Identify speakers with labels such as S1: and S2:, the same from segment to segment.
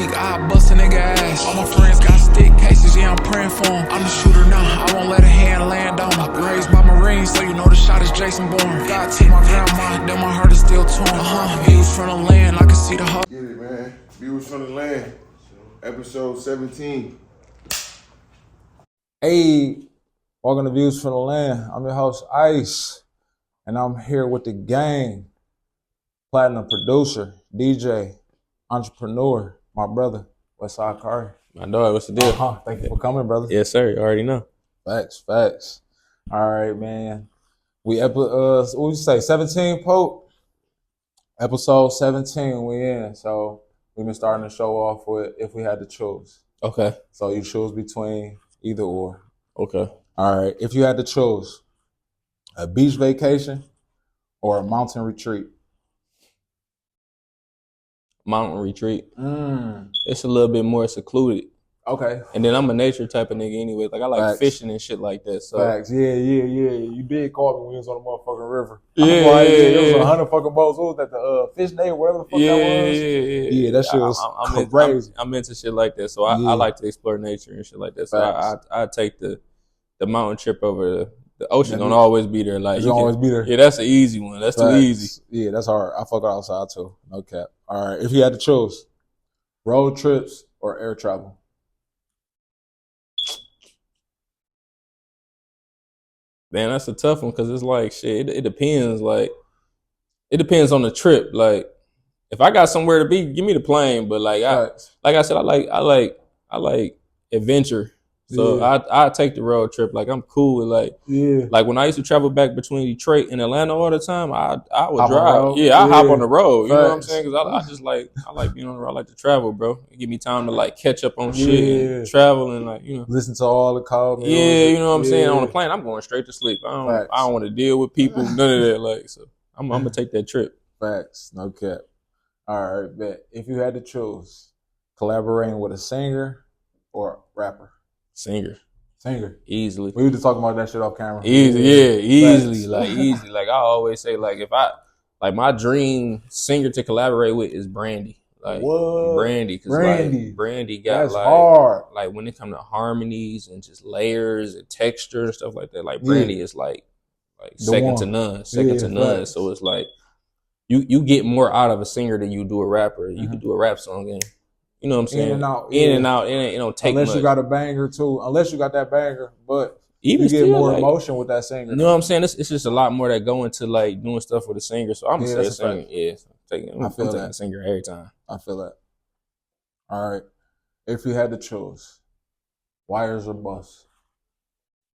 S1: week, I bust a nigga ass. All my friends got stick cases, yeah, I'm praying for them. I'm the shooter now, I won't let a hand land on me. Raised by Marines, so you know the shot is Jason Bourne. God took my grandma, then my heart is still torn. Views from the land, I can see the hub.
S2: Get it, man. Views from the land. Episode 17.
S3: Hey, welcome to Views from the Land. I'm your host, Ice, and I'm here with the gang. Platinum producer, DJ, entrepreneur, my brother, WSKharri.
S4: My dog, what's the deal?
S3: Thank you for coming, brother.
S4: Yes, sir. You already know.
S3: Facts. All right, man. We what would you say, 17, Pope? Episode 17, we in. So we've been starting the show off with if we had to choose.
S4: Okay.
S3: So you choose between either or.
S4: Okay.
S3: All right. If you had to choose a beach vacation or a mountain retreat.
S4: Mountain retreat. It's a little bit more secluded.
S3: Okay.
S4: And then I'm a nature type of nigga anyway. Like I like
S3: Facts.
S4: fishing and shit like that. So
S3: Facts. Yeah. You did call me when you was on the motherfucking river.
S4: Yeah.
S3: It was 100 fucking boats. What was that? The fish day, whatever the fuck that was.
S4: Yeah.
S3: That shit was crazy.
S4: I'm into shit like that. So I like to explore nature and shit like that. So I take the mountain trip over the ocean. Gonna always be there. Like
S3: you always be there.
S4: Yeah, that's an easy one. That's too easy.
S3: Yeah, that's hard. I fuck outside too. No cap. All right. If you had to choose road trips or air travel.
S4: Man, that's a tough one because it's like shit. It depends. Like it depends on the trip. Like if I got somewhere to be, give me the plane. But like I said, I like adventure. So I take the road trip. Like I'm cool with like when I used to travel back between Detroit and Atlanta all the time. I would drive. I hop on the road. You know what I'm saying? Because I like being on the road. I like to travel, bro. It give me time to like catch up on shit, and travel, and like
S3: listen to all the calls.
S4: Yeah, you know what I'm saying. On the plane, I'm going straight to sleep. I don't want to deal with people. None of that. Like so, I'm gonna take that trip.
S3: Facts, no cap. All right, bet. If you had to choose, collaborating with a singer or rapper.
S4: Singer. Easily.
S3: We were just talking about that shit off camera.
S4: Easily. Like I always say, like if I like my dream singer to collaborate with is Brandy. Like Brandy. Cause like Brandy got
S3: that's
S4: like
S3: hard.
S4: Like when it comes to harmonies and just layers and texture and stuff like that, like Brandy is like second to none. So it's like you get more out of a singer than you do a rapper. You can do a rap song and you know what I'm saying? In and out. It don't take
S3: unless
S4: much.
S3: You got a banger too. Unless you got that banger, but
S4: even
S3: you get
S4: still,
S3: more
S4: like,
S3: emotion with that singer.
S4: You know what I'm saying? It's just a lot more that go into like doing stuff with a singer. So I'm gonna say a singer. Yeah, I'm taking a singer every time.
S3: I feel that. All right. If you had to choose, wires or buffs?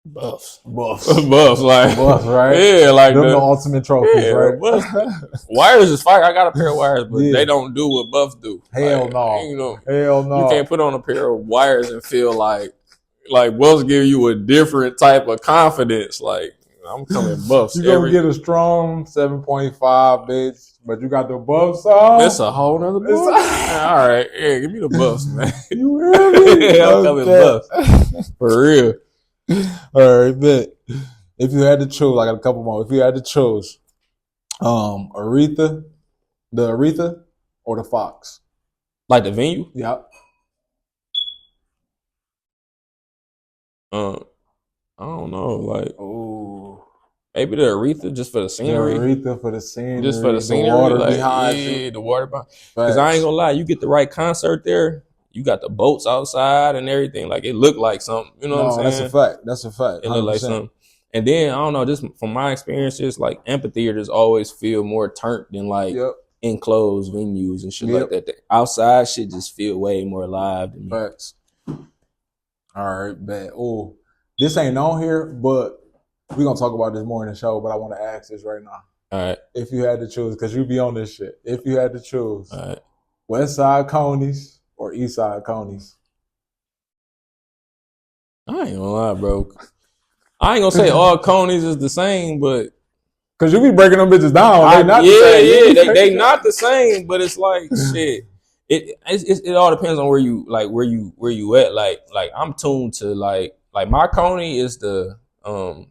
S4: Buffs, like
S3: buffs, right?
S4: Yeah, like
S3: the ultimate trophies, right?
S4: Wires is fire. I got a pair of wires, but they don't do what buffs do.
S3: Hell no.
S4: You can't put on a pair of wires and feel like buffs give you a different type of confidence. Like I'm coming buffs.
S3: You gonna get a strong 7.5, bitch, but you got the buffs on.
S4: It's a whole nother buff. All right, yeah, give me the buffs, man.
S3: You hear me?
S4: I'm coming buffs for real.
S3: All right, bet. If you had to choose, I got a couple more. If you had to choose, Aretha or the Fox,
S4: like the venue.
S3: Yep.
S4: I don't know, like maybe the Aretha just for the scenery.
S3: The scenery,
S4: the
S3: water
S4: like,
S3: behind
S4: you. The water behind. Because I ain't gonna lie, you get the right concert there. You got the boats outside and everything. Like it looked like something. You know what I'm saying?
S3: That's a fact.
S4: It looked like something. And then I don't know, just from my experiences, like amphitheaters always feel more turned than like enclosed venues and shit like that. The outside shit just feel way more alive than me.
S3: Facts. All right, bet. Oh, this ain't on here, but we're gonna talk about this more in the show. But I want to ask this right now.
S4: All right.
S3: If you had to choose, because you be on this shit. If you had to choose,
S4: all right,
S3: West Side Conies or East Side Conies?
S4: I ain't gonna lie, bro. I ain't gonna say all Conies is the same, but
S3: cause you be breaking them bitches down. They not the same.
S4: They not the same, but it's like shit. It all depends on where you at. Like I'm tuned to like my Coney is the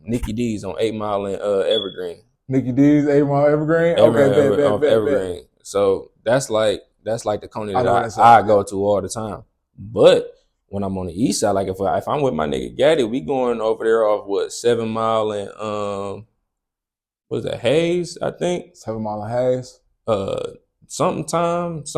S4: Nikki D's on 8 Mile and Evergreen.
S3: Nikki D's 8 Mile Evergreen. Okay,
S4: Evergreen. So that's like that's like the Coney that I go to all the time. But when I'm on the east side, like if I'm with my nigga Gaddy, we going over there off 7 Mile and what is that, Hayes, I think?
S3: 7 Mile and Hayes.
S4: Something time. It's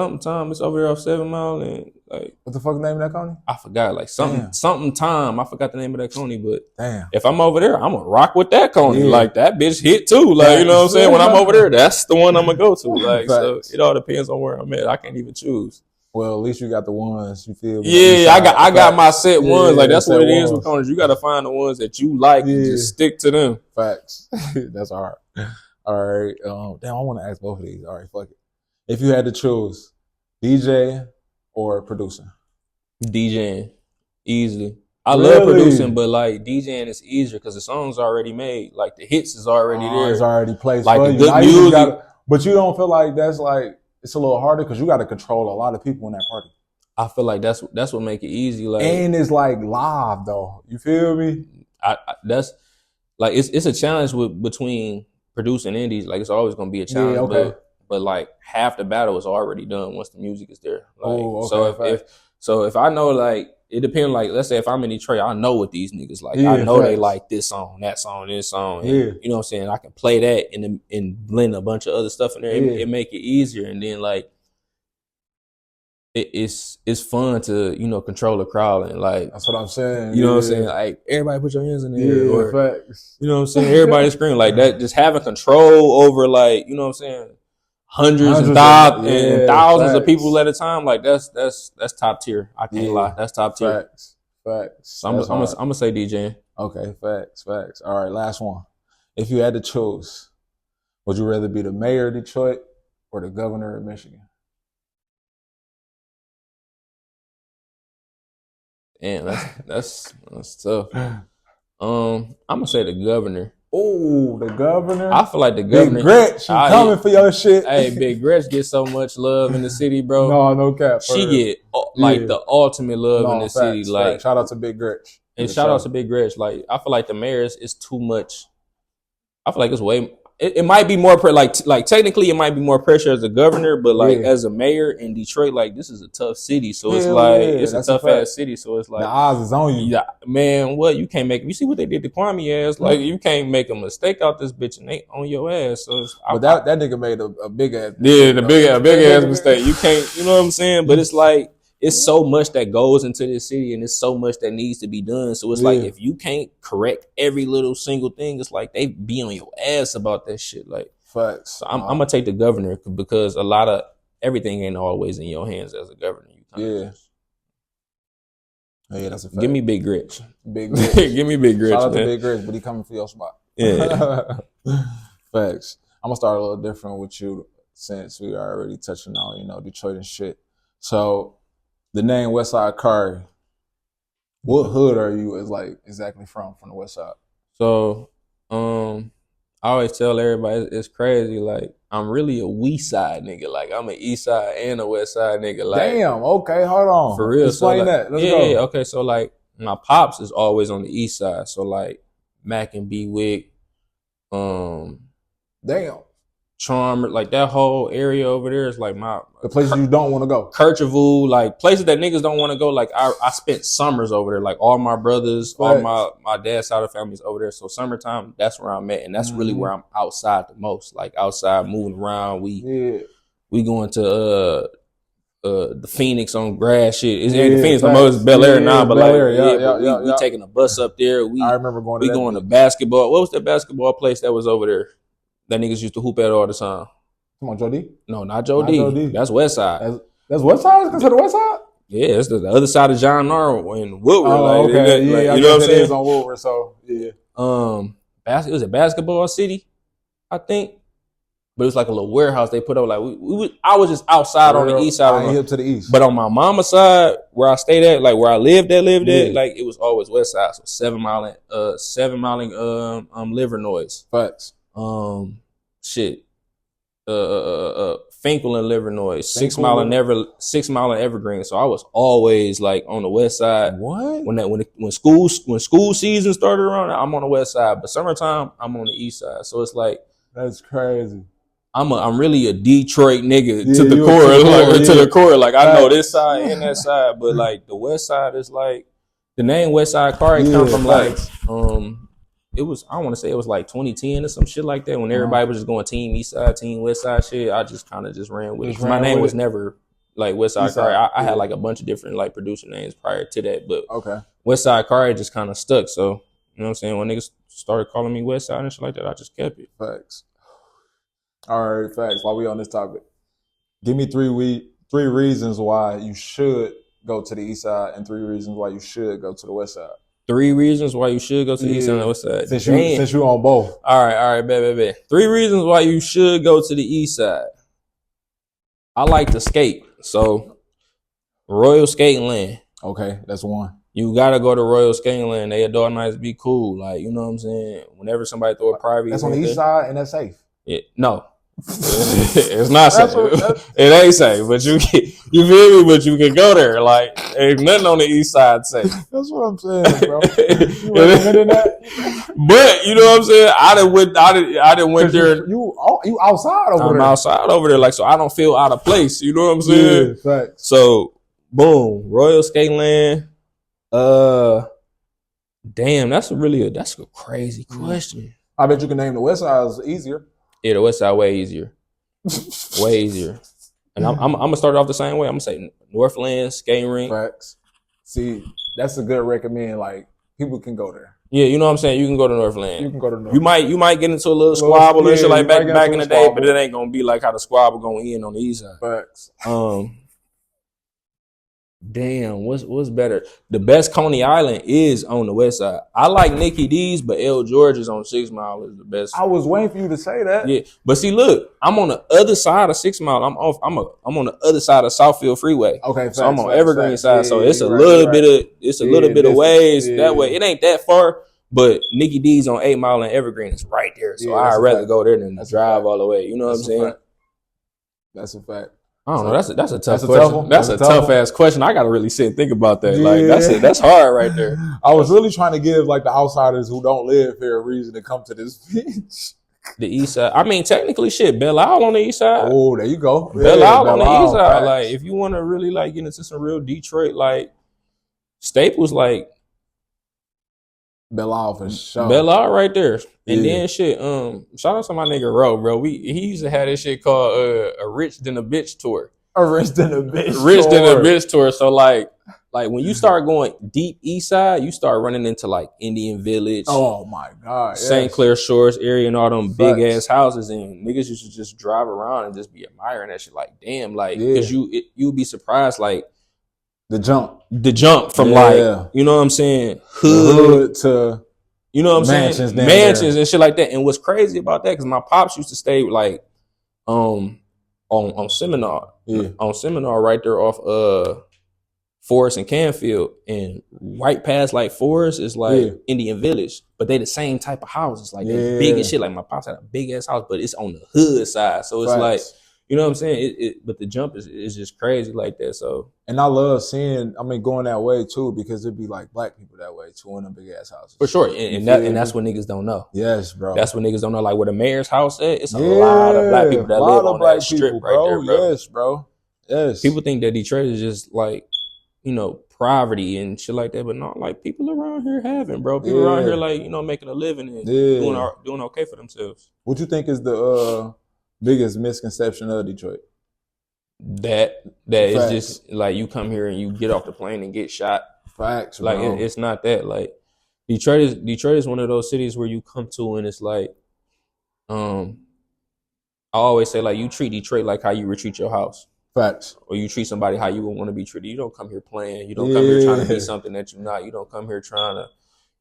S4: over there off 7 Mile and like
S3: what the fuck the name of that coney?
S4: I forgot. Like something time. I forgot the name of that coney, but
S3: damn.
S4: If I'm over there, I'm gonna rock with that coney. Yeah. Like that bitch hit too. Like you know what I'm saying? When I'm over there, that's the one I'm gonna go to. Like so, it all depends on where I'm at. I can't even choose.
S3: Well, at least you got the ones you feel.
S4: Yeah, I got my set ones. Like that's what it is with condoms. You got to find the ones that you like and just stick to them.
S3: Facts. That's hard. All right. Damn, I want to ask both of these. All right, fuck it. If you had to choose, DJ or producing?
S4: DJing, easily. I love producing, but like DJing is easier because the song's already made. Like the hits is already there.
S3: It's already placed.
S4: Like
S3: the
S4: good music.
S3: But you don't feel like that's like. It's a little harder because you got to control a lot of people in that party.
S4: I feel like that's what make it easy. Like,
S3: and it's like live though. You feel me?
S4: That's like it's a challenge between producing and DJs. Like it's always gonna be a challenge. Yeah, okay. But like half the battle is already done once the music is there. Like, okay, so if I know like it depends. Like let's say if I'm in Detroit, I know what these niggas like. Yeah, I know they like this song, that song, this song. And, you know what I'm saying? I can play that and blend a bunch of other stuff in there. It make it easier, and then like it's fun to control the crowd and like
S3: that's what I'm saying.
S4: You know what I'm saying? Like everybody put your hands in the air. Or, facts. You know what I'm saying? Everybody scream like that. Just having control over like you know what I'm saying. Hundreds and thousands of people at a time, like that's top tier. I can't lie, that's top tier.
S3: Facts.
S4: So I'm gonna say DJing.
S3: Okay, facts. All right, last one. If you had to choose, would you rather be the mayor of Detroit or the governor of Michigan?
S4: Damn, that's tough. I'm gonna say the governor.
S3: Oh, the governor.
S4: I feel like the governor.
S3: Big Gretch, coming for your shit.
S4: Hey, Big Gretch gets so much love in the city, bro.
S3: No cap.
S4: She get like the ultimate love in the city. Like
S3: shout out to Big Gretch.
S4: And shout out to Big Gretch. Like I feel like the mayor's is too much. I feel like it's way. It might be more like technically it might be more pressure as a governor, but like as a mayor in Detroit, like this is a tough city, so it's it's a tough ass city, so it's like
S3: the odds is on you.
S4: Yeah, man, what you can't make? You see what they did to Kwame ass? Like you can't make a mistake out this bitch and they on your ass. So
S3: but that nigga made a big ass.
S4: Yeah, the big ass mistake. You can't, you know what I'm saying? But it's like. It's so much that goes into this city and it's so much that needs to be done. So it's like if you can't correct every little single thing, it's like they be on your ass about that shit. Like
S3: facts.
S4: So I'm gonna take the governor because a lot of everything ain't always in your hands as a governor.
S3: Yeah, that's a fact.
S4: Give me Big Gretch.
S3: Big Gretch.
S4: Give me Big Gretch.
S3: Shout out to Big Gretch, but he coming for your spot.
S4: Yeah.
S3: Facts. I'm gonna start a little different with you since we are already touching on Detroit and shit. So. The name WSKharri, what hood are you exactly from the West Side?
S4: So, I always tell everybody it's crazy. Like I'm really a West Side nigga. Like I'm an East Side and a West Side nigga. Like
S3: damn. Okay, hold on.
S4: For real.
S3: Explain
S4: so,
S3: that. Let's go.
S4: Yeah. Okay. So like my pops is always on the East Side. So like Mac and B Wick,
S3: damn.
S4: Charmer, like that whole area over there is like
S3: the places you don't want to go.
S4: Kerchevoux, like places that niggas don't want to go. Like I spent summers over there. Like all my brothers, all my dad's side of the family is over there. So summertime, that's where I'm at, and that's really where I'm outside the most. Like outside, moving around. We going to the Phoenix on grass shit. It's the Phoenix, no more. It's Bel Air now, but we taking a bus up there.
S3: I remember going.
S4: We going to basketball. What was the basketball place that was over there? That niggas used to hoop at all the time.
S3: Come on, Joe D?
S4: No, not Joe D. That's West Side.
S3: That's West Side? It's considered West Side?
S4: Yeah, it's the other side of John Narr in Woodward.
S3: Oh, okay.
S4: You know what I'm saying?
S3: It's on Woodward, so yeah.
S4: It was a basketball city, I think. But it was like a little warehouse they put up. Like I was just outside on the east side.
S3: I hip to the east.
S4: But on my mama's side, where I stayed at, like where I lived at, like it was always West Side. So 7 Mile Livernois.
S3: Facts.
S4: Finkel and Livernois, 6 Mile and Evergreen. So I was always like on the West Side.
S3: What?
S4: When school season started around, I'm on the West Side. But summertime, I'm on the East Side. So it's like
S3: that's crazy.
S4: I'm really a Detroit nigga to the
S3: you
S4: core, to the core. Like I know
S3: Facts.
S4: this side and that side, but like the west side is like the name WSKharri come from
S3: facts.
S4: like it was, I want to say it was like 2010 or some shit like that when everybody was just going team east side, team west side shit. I just kind of just ran with it. My name was never like WSKharri. I had like a bunch of different like producer names prior to that, but WSKharri just kind of stuck. So you know what I'm saying? When niggas started calling me West Side and shit like that, I just kept it.
S3: Facts. All right, facts. While we on this topic, give me three reasons why you should go to the east side and 3 reasons why you should go to the west side.
S4: 3 reasons why you should go to the east side and the west side.
S3: Since you on both.
S4: All right, bet. 3 reasons why you should go to the east side. I like to skate, so Royal Skating Land.
S3: Okay, that's one.
S4: You gotta go to Royal Skating Land. They adore nights be cool. Like, you know what I'm saying? Whenever somebody throw a private,
S3: that's on the east side and that's safe.
S4: No. It's not safe. It ain't safe, but you feel me? But you can go there. Like, ain't nothing on the east side safe.
S3: That's what I'm saying, bro. You admitting that?
S4: But you know what I'm saying? I didn't went there.
S3: You outside over there.
S4: I'm outside over there, like, so I don't feel out of place. You know what I'm saying?
S3: Yeah, facts.
S4: So boom, Royal Skating Land. Damn, that's a crazy question.
S3: I bet you can name the west side is easier.
S4: Yeah, the west side way easier. Way easier. And I'm gonna start it off the same way. I'm gonna say Northland Skating Rink.
S3: Facts. See, that's a good recommend. Like, people can go there.
S4: Yeah, you know what I'm saying? You can go to Northland.
S3: You can go to Northland.
S4: You might get into a little squabble and shit like back in the day, but it ain't gonna be like how the squabble going in on the east side.
S3: Facts.
S4: Damn, what's better? The best Coney Island is on the west side. I like Nicky D's, but L. George's on 6 Mile is the best.
S3: I was waiting for you to say that.
S4: Yeah, but see, look, I'm on the other side of 6 Mile. I'm on the other side of Southfield Freeway.
S3: Okay,
S4: so I'm on Evergreen side. So it's a little bit of ways that way. It ain't that far, but Nicky D's on 8 Mile and Evergreen is right there. So I'd rather go there than drive all the way. You know what I'm saying?
S3: That's a fact.
S4: I don't know. That's a tough question. That's a tough ass question. I gotta really sit and think about that. Like that's hard right there.
S3: I was really trying to give like the outsiders who don't live here a reason to come to this beach.
S4: The east side. I mean, technically, shit, Belle Isle on the east side.
S3: Oh, there you go.
S4: Belle Isle on the east side. Like, if you want to really like get into some real Detroit, like Staples, like
S3: Belle Isle for sure.
S4: Belle Isle right there. And then shit, shout out to my nigga Ro, bro. He used to have this shit called a Rich Than a Bitch tour.
S3: A Rich Than a Bitch
S4: Rich Than a Bitch tour. So like when you start going deep east side, you start running into like Indian Village.
S3: Oh my God.
S4: St. Clair Shores area and all them big ass houses, and niggas used to just drive around and just be admiring that shit. Like, damn, like, cause you'd be surprised, like
S3: the jump
S4: from like, you know what I'm saying, hood
S3: to,
S4: you know what I'm saying, mansions and shit like that. And what's crazy about that, cause my pops used to stay like on Seminar, on Seminar right there off Forest and Canfield, and right past like Forest is like Indian Village, but they the same type of houses, like they big as shit. Like my pops had a big ass house, but it's on the hood side, so it's like, you know what I'm saying. But the jump is just crazy like that. So, and
S3: I love seeing, going that way too, because it'd be like black people that way too in them big ass houses
S4: for sure. And that's what niggas don't know.
S3: Yes, bro.
S4: That's what niggas don't know. Like where the mayor's house at, it's a lot of black people that live on that strip right there, bro.
S3: Yes, bro. Yes.
S4: People think that Detroit is just like, you know, poverty and shit like that, but not like people around here having, bro. People around here like, you know, making a living and doing okay for themselves.
S3: What you think is the biggest misconception of Detroit?
S4: That is just like you come here and you get off the plane and get shot.
S3: Facts,
S4: like
S3: bro.
S4: It's not that. Like Detroit is one of those cities where you come to and it's like, I always say, like, you treat Detroit like how you would treat your house.
S3: Facts.
S4: Or you treat somebody how you would want to be treated. You don't come here playing. You don't come here trying to be something that you're not. You don't come here trying to,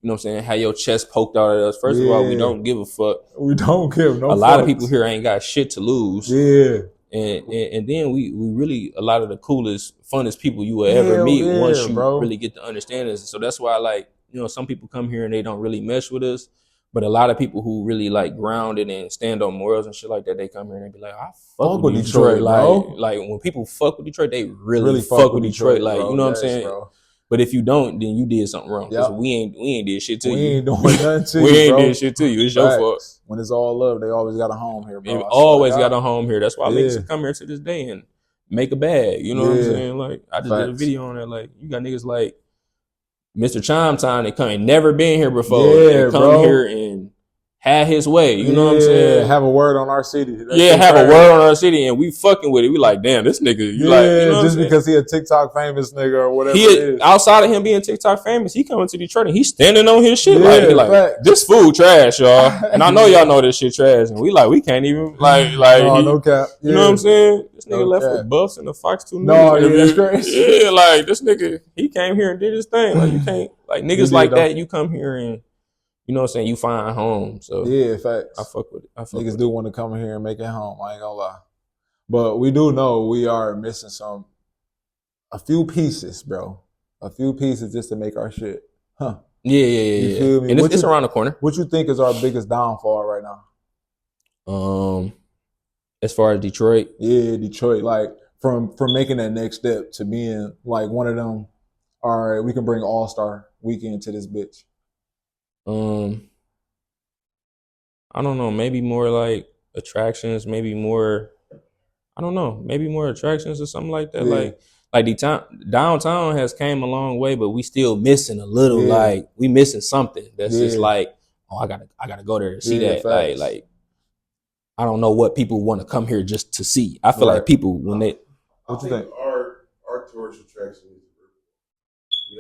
S4: you know what I'm saying, have your chest poked out at us. First of all, we don't give a fuck.
S3: We don't give no fuck.
S4: A lot of people here ain't got shit to lose.
S3: Yeah.
S4: And then we really a lot of the coolest, funnest people you will ever meet once you really get to understand this. So that's why, like, you know, some people come here and they don't really mesh with us. But a lot of people who really like grounded and stand on morals and shit like that, they come here and they be like, I fuck with Detroit. Like when people fuck with Detroit, they really fuck with Detroit. Like, you know what I'm saying? Bro. But if you don't, then you did something wrong. Because we ain't did shit to you.
S3: We ain't doing nothing to you,
S4: We ain't
S3: bro.
S4: did shit to you. It's your fault.
S3: When it's all love, they always got a home here, bro.
S4: They always got a home here. That's why niggas come here to this day and make a bag. You know what I'm saying? Like, I just did a video on that. Like, you got niggas like Mr. Chime Time. They come and never been here before.
S3: Yeah,
S4: they come here and had his way. You know what I'm saying?
S3: Have a word on our city.
S4: Have a word on our city, and we fucking with it. We like, damn, this nigga. You know
S3: just because he a TikTok famous nigga or whatever.
S4: Outside of him being TikTok famous, he coming to Detroit and he's standing on his shit. Like this food trash, y'all. And I know y'all know this shit trash, and we can't even no
S3: cap.
S4: You know what I'm saying? This nigga left with Buffs and the Fox 2
S3: News. That's crazy.
S4: Yeah, like this nigga, he came here and did his thing. Like you can't, like niggas like that. You come here and. You know what I'm saying? You find home. So
S3: yeah, facts.
S4: I fuck with it.
S3: Niggas do want to come here and make it home. I ain't gonna lie. But we do know we are missing a few pieces, bro. A few pieces just to make our shit. Huh.
S4: Yeah.
S3: You feel me?
S4: And it's around the corner.
S3: What you think is our biggest downfall right
S4: now? As far as Detroit?
S3: Yeah, Detroit. Like from making that next step to being like one of them, all right, we can bring All-Star Weekend to this bitch.
S4: I don't know. Maybe more like attractions. Maybe more. I don't know. Maybe more attractions or something like that. Yeah. Like the downtown has came a long way, but we still missing a little. Yeah. Like we missing something that's just like, oh, I gotta go there to see that.
S3: Facts.
S4: Like I don't know what people want to come here just to see. I feel like people when they.
S2: What you think? Our tourist attraction.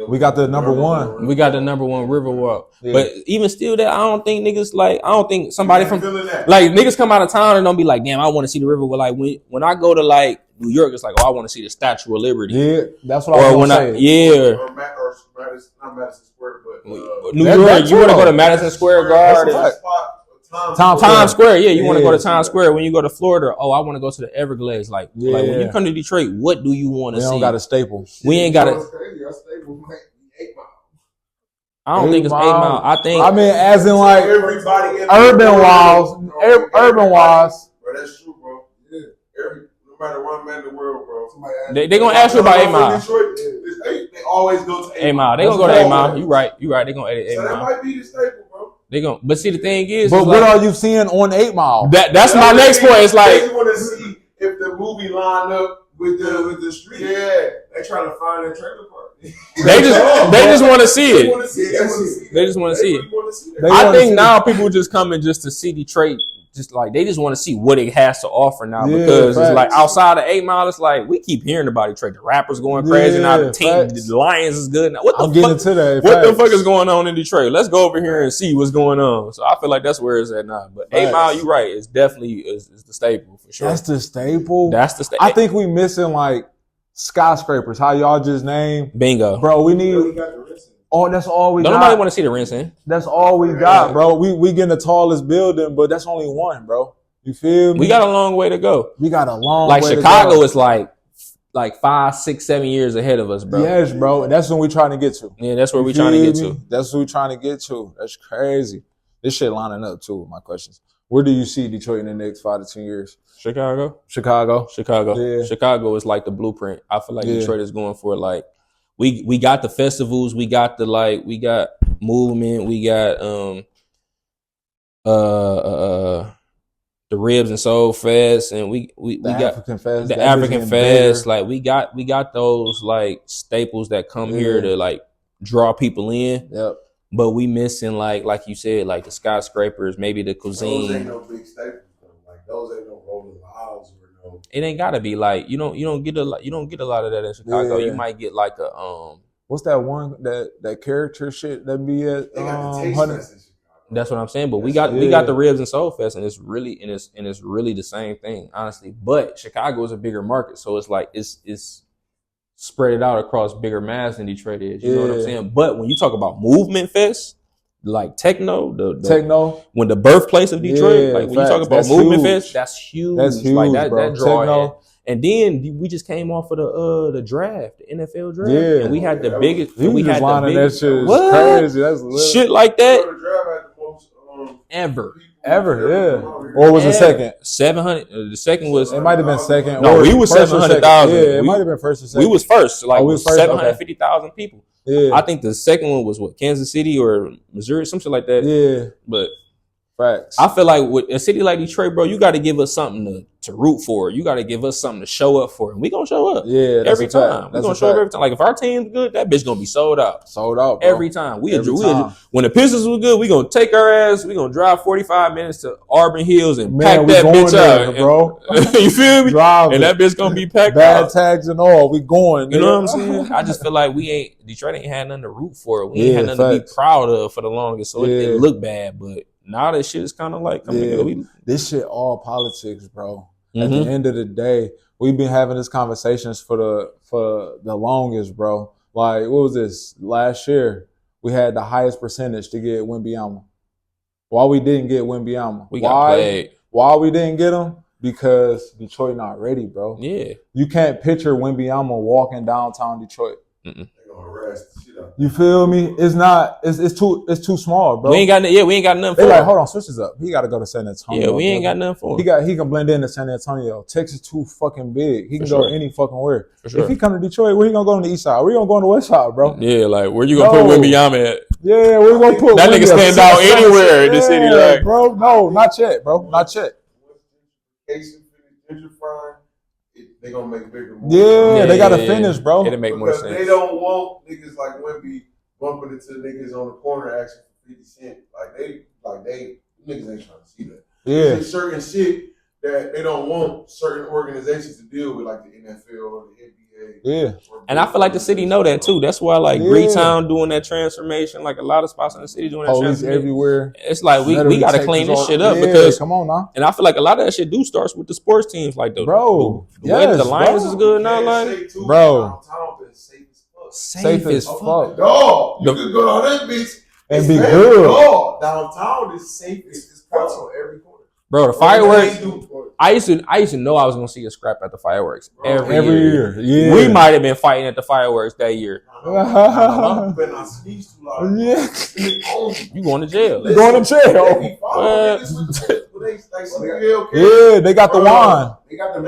S3: We got the number one.
S4: We got the number one Riverwalk. Yeah. But even still that, I don't think niggas I don't think somebody from like niggas come out of town and don't be like, damn, I want to see the Riverwalk. Like when I go to like New York, it's like, oh, I want to see the Statue of Liberty.
S3: Yeah, that's what I was gonna
S4: say.
S2: Or not Madison Square, but
S4: New York, you want to go to Madison Square Garden. Times Square, yeah, you want to go to Times Square. When you go to Florida, oh, I want to go to the Everglades. Like when you come to Detroit, what do you want to see?
S3: We don't got a staple.
S4: We ain't got a. I don't think it's 8 Mile. I mean,
S3: as in like
S2: everybody
S3: urban wise.
S2: Bro, that's true, bro. Yeah. No matter one man in the world, bro.
S4: They gonna ask you about 8 Mile.
S2: Detroit, they always go to
S4: 8 Mile. They gonna go to 8 Mile. You right. They gonna edit 8 Mile.
S2: So that might be the staple, bro.
S4: They gonna. But see, the thing is,
S3: but what are you seeing on 8 Mile?
S4: That's my next point. It's like
S2: they want to see if the movie line up with the street. Yeah, they trying to find that trailer park.
S4: They just want to see it. They just want to see it. I think now people just coming just to see Detroit. Just like they just want to see what it has to offer now because it's like outside of 8 Mile, it's like we keep hearing about Detroit. The rappers going crazy now. The team, the Lions is good now. What the fuck is going on in Detroit? Let's go over here and see what's going on. So I feel like that's where it's at now. But 8 Mile, you're right. It's definitely is the staple for sure.
S3: That's the staple.
S4: That's the staple.
S3: I think we missing like skyscrapers. How y'all just named?
S4: Bingo,
S3: bro. We need. Oh, that's all we got.
S4: Nobody want to see the rinsing.
S3: That's all we got, bro. We getting the tallest building, but that's only one, bro. You feel me?
S4: We got a long way to go.
S3: We got a long way
S4: Chicago
S3: to go.
S4: is like 5, 6, 7 years ahead of us, bro.
S3: Yes, bro. And that's what we trying to get to.
S4: Yeah, that's where we trying to get to.
S3: That's what we trying to get to. That's crazy. This shit lining up too with my questions. Where do you see Detroit in the next 5 to 10 years?
S4: Chicago.
S3: Yeah.
S4: Chicago is like the blueprint. I feel like Detroit is going for like we got the festivals, we got the movement, we got the Ribs and Soul Fest, and we got
S3: African Fest,
S4: the African Fest. Like we got those like staples that come here to like draw people in.
S3: Yep.
S4: But we missing like you said, like the skyscrapers, maybe the cuisine.
S2: Those ain't no big staples though. Like those ain't no rolling miles or no.
S4: It ain't gotta be like you don't get a lot of that in Chicago. You might get like a
S3: what's that one that character shit that be at
S4: That's what I'm saying. But we got the Ribs and Soul Fest, and it's really the same thing, honestly. But Chicago is a bigger market, so it's like it's spread it out across bigger mass than Detroit is. You know what I'm saying? But when you talk about movement fest, like techno, when the birthplace of Detroit, like when you talk about movement fest, that's huge.
S3: That's huge,
S4: like that
S3: bro.
S4: draw. And then we just came off of the draft, the NFL draft.
S3: Yeah.
S4: And we had the biggest.
S3: You
S4: we
S3: just
S4: had
S3: lining
S4: the biggest.
S3: That shit is
S4: what?
S3: crazy. That's
S4: shit like that.
S2: The draft had the most
S4: ever.
S3: Ever, yeah. Or was it second?
S4: 700. The second was.
S3: It might have been second.
S4: No,
S3: or
S4: we was
S3: first or second.
S4: 700,000.
S3: Yeah, it might have been first or second.
S4: We was first. Like
S3: we was first,
S4: 750,000 people.
S3: Yeah.
S4: I think the second one was what, Kansas City or Missouri, some shit like that.
S3: Yeah.
S4: But
S3: facts.
S4: I feel like with a city like Detroit, bro, you got to give us something to root for. You got to give us something to show up for. And we going to show up.
S3: Yeah, that's
S4: every
S3: a fact.
S4: time. We going to show up every time. Like if our team's good, that bitch going to be sold out.
S3: Sold out, bro.
S4: Every time.
S3: Every time.
S4: When the Pistons was good, we going to take our ass. We going to drive 45 minutes to Auburn Hills and
S3: Man,
S4: pack that bitch
S3: there,
S4: out.
S3: bro.
S4: You feel me?
S3: Drive
S4: and that bitch going to be packed
S3: Bad
S4: out.
S3: tags and all. We going.
S4: You know what I'm saying? I just feel like Detroit ain't had nothing to root for. We ain't had nothing to be proud of for the longest. So it looked bad, but now that shit is kind of like
S3: this shit all politics, bro. At the end of the day, we've been having these conversations for the longest, bro. Like, what was this? Last year, we had the highest percentage to get Wembanyama. Why we didn't get Wembanyama?
S4: We got played.
S3: Why we didn't get him? Because Detroit not ready, bro.
S4: Yeah.
S3: You can't picture Wembanyama walking downtown Detroit.
S4: Mm-mm.
S3: You feel me? It's not. It's too small, bro.
S4: We ain't got nothing for
S3: They
S4: him.
S3: like, hold on, switch this up. He got to go to San Antonio.
S4: Yeah, we ain't got nothing for him.
S3: He can blend in to San Antonio. Texas too fucking big. He can go any fucking where.
S4: For sure.
S3: If he come to Detroit, where he gonna go on the east side? Where you gonna go on the west side, bro?
S4: Yeah, like where you gonna put Wembanyama at?
S3: Yeah, where you gonna put
S4: that nigga stand out anywhere in the city, like
S3: bro. No, not yet, bro. Not yet.
S2: They gonna make bigger moves.
S3: Yeah, they gotta finish, bro.
S4: It'll make more sense.
S2: They don't want niggas like Wemby bumping into niggas on the corner asking for 50 cents. They niggas ain't trying to see that.
S3: Yeah.
S2: There's certain shit that they don't want certain organizations to deal with, like the NFL or the NBA.
S3: Yeah.
S4: And I feel like the city know that too. That's why like Greetown doing that transformation, like a lot of spots in the city doing that
S3: Police
S4: transformation.
S3: everywhere.
S4: It's like we gotta clean this shit up because
S3: come on now.
S4: And I feel like a lot of that shit do starts with the sports teams, like the
S3: way
S4: the Lions is good now, like
S3: bro.
S4: Safe as fuck.
S2: Dog, you could go down that bitch
S3: and be good.
S2: Dog, downtown is safe as fuck on every corner.
S4: Bro, the fireworks. I used to know I was gonna see a scrap at the fireworks every year.
S3: Yeah,
S4: we might have been fighting at the fireworks that year.
S2: Yeah,
S4: you going to jail?
S3: You going to jail? Yeah, they got the wand.
S2: They got the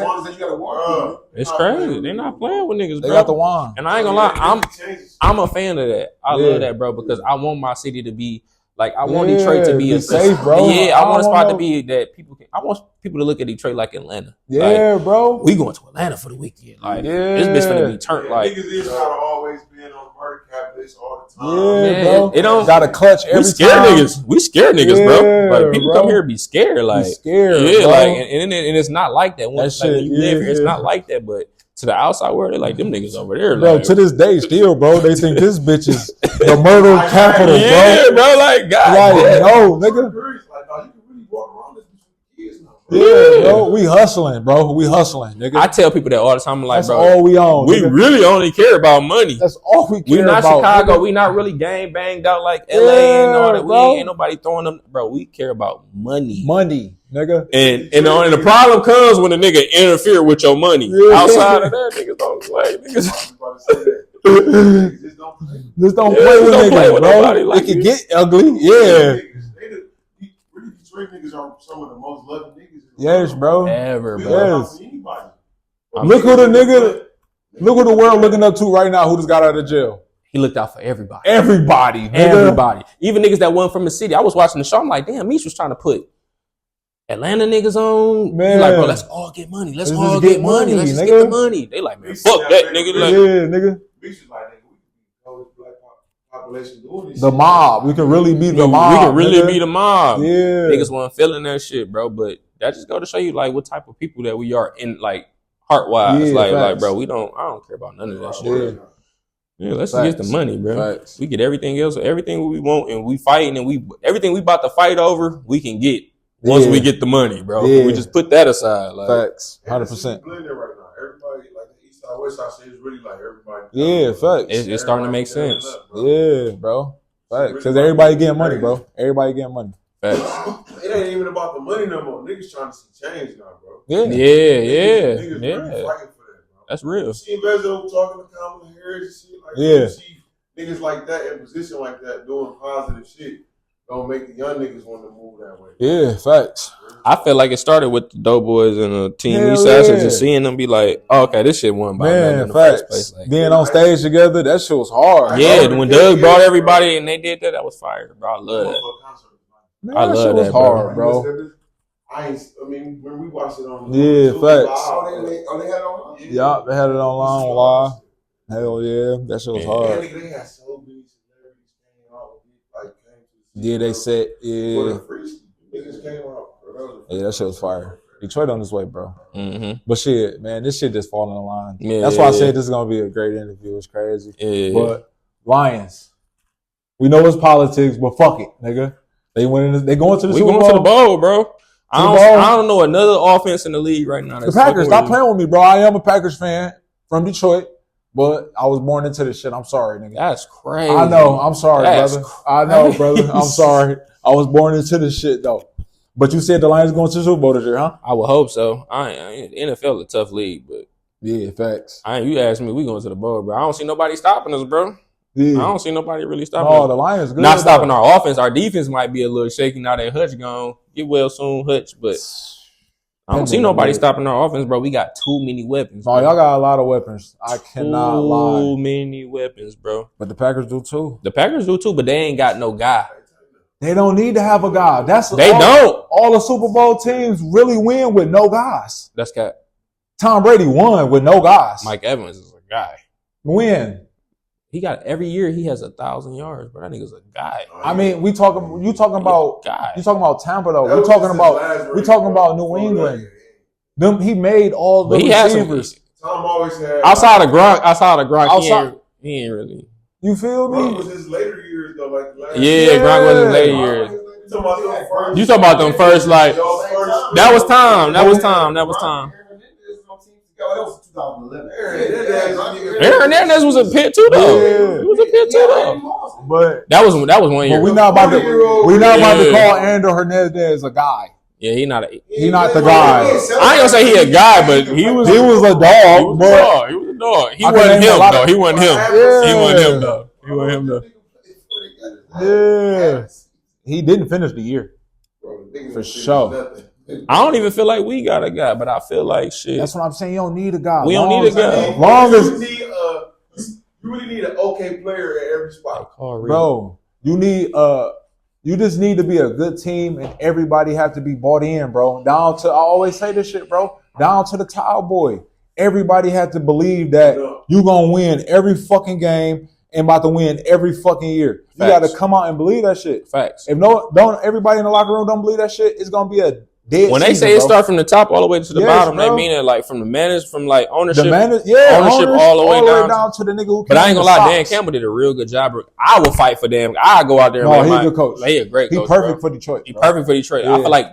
S2: wands that you gotta walk.
S4: It's crazy. They're not playing with niggas, bro.
S3: They got the wand.
S4: And I ain't gonna lie, I'm a fan of that. I love that, bro, because I want my city to be like I want Detroit to be
S3: safe, bro.
S4: Yeah, I want a spot to be that people can. I want people to look at Detroit like Atlanta.
S3: Yeah,
S4: like,
S3: bro.
S4: We going to Atlanta for the weekend. Like this bitch finna be turned. Like
S2: niggas is gotta always be in on murder cap list all the time.
S3: Yeah, bro.
S4: It don't
S3: gotta clutch every
S4: we scare
S3: time.
S4: niggas. We scare niggas, bro. Like people come here be scared. Like
S3: scared.
S4: Yeah,
S3: bro.
S4: like and it's not like that. When you live here, it's
S3: yeah.
S4: not like that. But to the outside world, they're like them niggas over there.
S3: Bro,
S4: like,
S3: to this day, still, bro, they think this bitch is the murder capital,
S4: yeah, bro. Like God,
S3: like no, nigga. Yeah, bro, we hustling, bro. We hustling, nigga.
S4: I tell people that all the time. I'm like,
S3: that's
S4: bro,
S3: all we own.
S4: We
S3: nigga.
S4: really only care about money.
S3: That's all we care
S4: about. We not
S3: about,
S4: Chicago.
S3: Nigga.
S4: We not really gang banged out like LA and all that. We ain't nobody throwing them, bro. We care about money.
S3: Money, nigga.
S4: And the problem comes when the nigga interfere with your money.
S3: Yeah.
S4: Outside of that, niggas don't play. Niggas
S3: Just don't play with niggas, bro. Like it can get ugly. Yeah.
S2: Detroit niggas are some of the most loved niggas.
S3: Yes, bro.
S4: Ever, bro.
S3: Yes. Look who the world looking up to right now who just got out of jail.
S4: He looked out for everybody.
S3: Everybody. Nigga.
S4: Everybody. Even niggas that won from the city. I was watching the show. I'm like, damn, Meech was trying to put Atlanta niggas on.
S3: Man.
S4: He's like, bro, let's all get money. Let's all get money. Let's just get the money. They like, man, fuck that, nigga. Like,
S3: yeah, nigga.
S2: Meech was like, nigga, we can black population doing this.
S3: The mob. We can really be the mob.
S4: We can really
S3: nigga.
S4: be the mob.
S3: Yeah.
S4: Niggas wasn't feeling that shit, bro. But that just go to show you like what type of people that we are in, like heart wise.
S3: Yeah,
S4: like, bro, I don't care about none of that shit. Yeah, let's just get the money, bro.
S3: Facts.
S4: We get everything else, everything we want, and we fighting, and everything we about to fight over, we can get once we get the money, bro.
S3: Yeah.
S4: We just put that aside. Like,
S3: facts. 100%.
S2: Blended right now. Everybody like the East Side, West Side shit is really like everybody.
S3: Yeah, facts.
S4: It's starting to make sense.
S3: Yeah, bro. Facts. Because everybody getting money, bro. Everybody getting money.
S4: Facts.
S2: It ain't even about the money no more. Niggas trying to see change now, bro.
S3: Yeah.
S2: Niggas really fighting for that, bro.
S4: That's real.
S2: You see Bezo talking to Kamala Harris and shit like
S3: yeah.
S2: You see niggas like that in position like that doing positive shit. Don't make the young niggas want to move that way.
S3: Yeah, facts.
S4: I feel like it started with the Doughboys and the Team
S3: Hell
S4: East Side,
S3: yeah.
S4: just seeing them be like, oh, okay, this shit wasn't about nothing
S3: Man,
S4: in the first
S3: facts.
S4: place. Like,
S3: Being on stage together, that shit was hard.
S4: yeah, when Doug brought everybody and they did that was fire, bro. I love that.
S3: Man,
S4: I
S3: that
S4: love
S3: shit was
S4: that, bro.
S3: hard, bro.
S2: I mean, when we watched it on
S3: Yeah, facts.
S2: they had it on.
S3: Yeah, they had it online live. Hell yeah, that shit was
S4: Yeah.
S3: hard.
S2: They had so many celebrities came out, like came to the
S3: Yeah, they said,
S2: for
S3: yeah.
S2: the free niggas came out. Bro.
S3: Yeah, that shit was fire. Detroit on this way, bro.
S4: Mm-hmm.
S3: But shit, man, this shit just falling in line.
S4: Yeah,
S3: That's why I said this is gonna be a great interview. It's crazy.
S4: Yeah.
S3: But Lions, we know it's politics, but fuck it, nigga. They winning. They going to the
S4: We
S3: Super
S4: going
S3: Bowl.
S4: to the bowl, bro. I
S3: the bowl.
S4: don't know another offense in the league right now.
S3: The Packers, stop playing with me, bro. I am a Packers fan from Detroit, but I was born into this shit. I'm sorry, nigga.
S4: That's crazy.
S3: I know. I'm sorry,
S4: That's
S3: brother. I know, brother. I'm sorry. I was born into this shit, though. But you said the Lions going to the Super Bowl this year, huh?
S4: I would hope so. NFL is a tough league, but
S3: Yeah, facts.
S4: you asked me, we going to the bowl, bro. I don't see nobody stopping us, bro.
S3: Yeah.
S4: I don't see nobody really stopping
S3: No,
S4: us.
S3: the Lions good.
S4: Not stopping our offense. Our defense might be a little shaky now that Hutch gone. Get well soon, Hutch, but I don't see nobody stopping our offense, bro. We got too many weapons.
S3: No, y'all got a lot of weapons. I cannot lie.
S4: Too many weapons, bro.
S3: But the Packers do too.
S4: The Packers do too, but they ain't got no guy.
S3: They don't need to have a guy.
S4: They don't.
S3: All the Super Bowl teams really win with no guys.
S4: That's got
S3: Tom Brady won with no guys.
S4: Mike Evans is a guy.
S3: Win.
S4: He got every year he has 1,000 yards, but that nigga's a guy.
S3: I mean, you talking about
S4: guy.
S3: you talking about Tampa though.
S2: That
S3: We
S2: was
S3: talking
S2: just his
S3: about
S2: last
S3: we
S2: ring,
S3: talking
S2: bro.
S3: about New England. Them he made all the
S4: But he has some.
S3: receivers.
S2: Tom always had
S4: Outside of Gronk, he ain't really.
S3: You feel
S2: Gronk
S3: me?
S2: was his later years though, like the last
S4: Yeah, Gronk was his later years. You talking about them first, like that was time. That was time.
S5: That was 2011.
S4: Aaron Hernandez was a pit too, though.
S3: Yeah.
S4: He was a pit too, though.
S3: But
S4: That was 1 year.
S3: but we not about to
S4: Yeah.
S3: call Andrew Hernandez a guy.
S4: Yeah, he not
S3: the guy.
S4: I ain't gonna say he a guy, but he was
S3: a dog. But
S4: He was a dog. He
S3: I can
S4: wasn't
S3: name a
S4: him
S3: lot
S4: though.
S3: of-
S4: He wasn't him.
S3: Yeah.
S4: He wasn't him though. He wasn't him though.
S3: yeah, he didn't finish the year. For sure.
S4: I don't even feel like we got a guy, but I feel like shit.
S3: That's what I'm saying. You don't need a guy.
S4: We don't need a guy.
S3: Long as
S2: You really need an okay player at every spot.
S3: bro, you just need to be a good team, and everybody have to be bought in, bro. Down to I always say this shit, bro. Down to the towel boy. Everybody had to believe that you gonna win every fucking game and about to win every fucking year. You got to come out and believe that shit.
S4: Facts.
S3: If don't everybody in the locker room don't believe that shit, it's gonna be a dead.
S4: When they
S3: season,
S4: say it
S3: bro.
S4: start from the top all the way to the
S3: Yes,
S4: bottom,
S3: bro.
S4: they mean it like from the managers, from like ownership,
S3: ownership
S4: all the way down.
S3: to the nigga who.
S4: But I ain't gonna lie, Dan
S3: Dan
S4: Campbell did a real good job. I will fight for Dan. I go out there.
S3: No,
S4: and
S3: he's
S4: make
S3: a good coach.
S4: He a great
S3: He
S4: coach.
S3: perfect
S4: bro.
S3: for Detroit.
S4: He
S3: bro.
S4: perfect for Detroit. I
S3: Yeah.
S4: feel like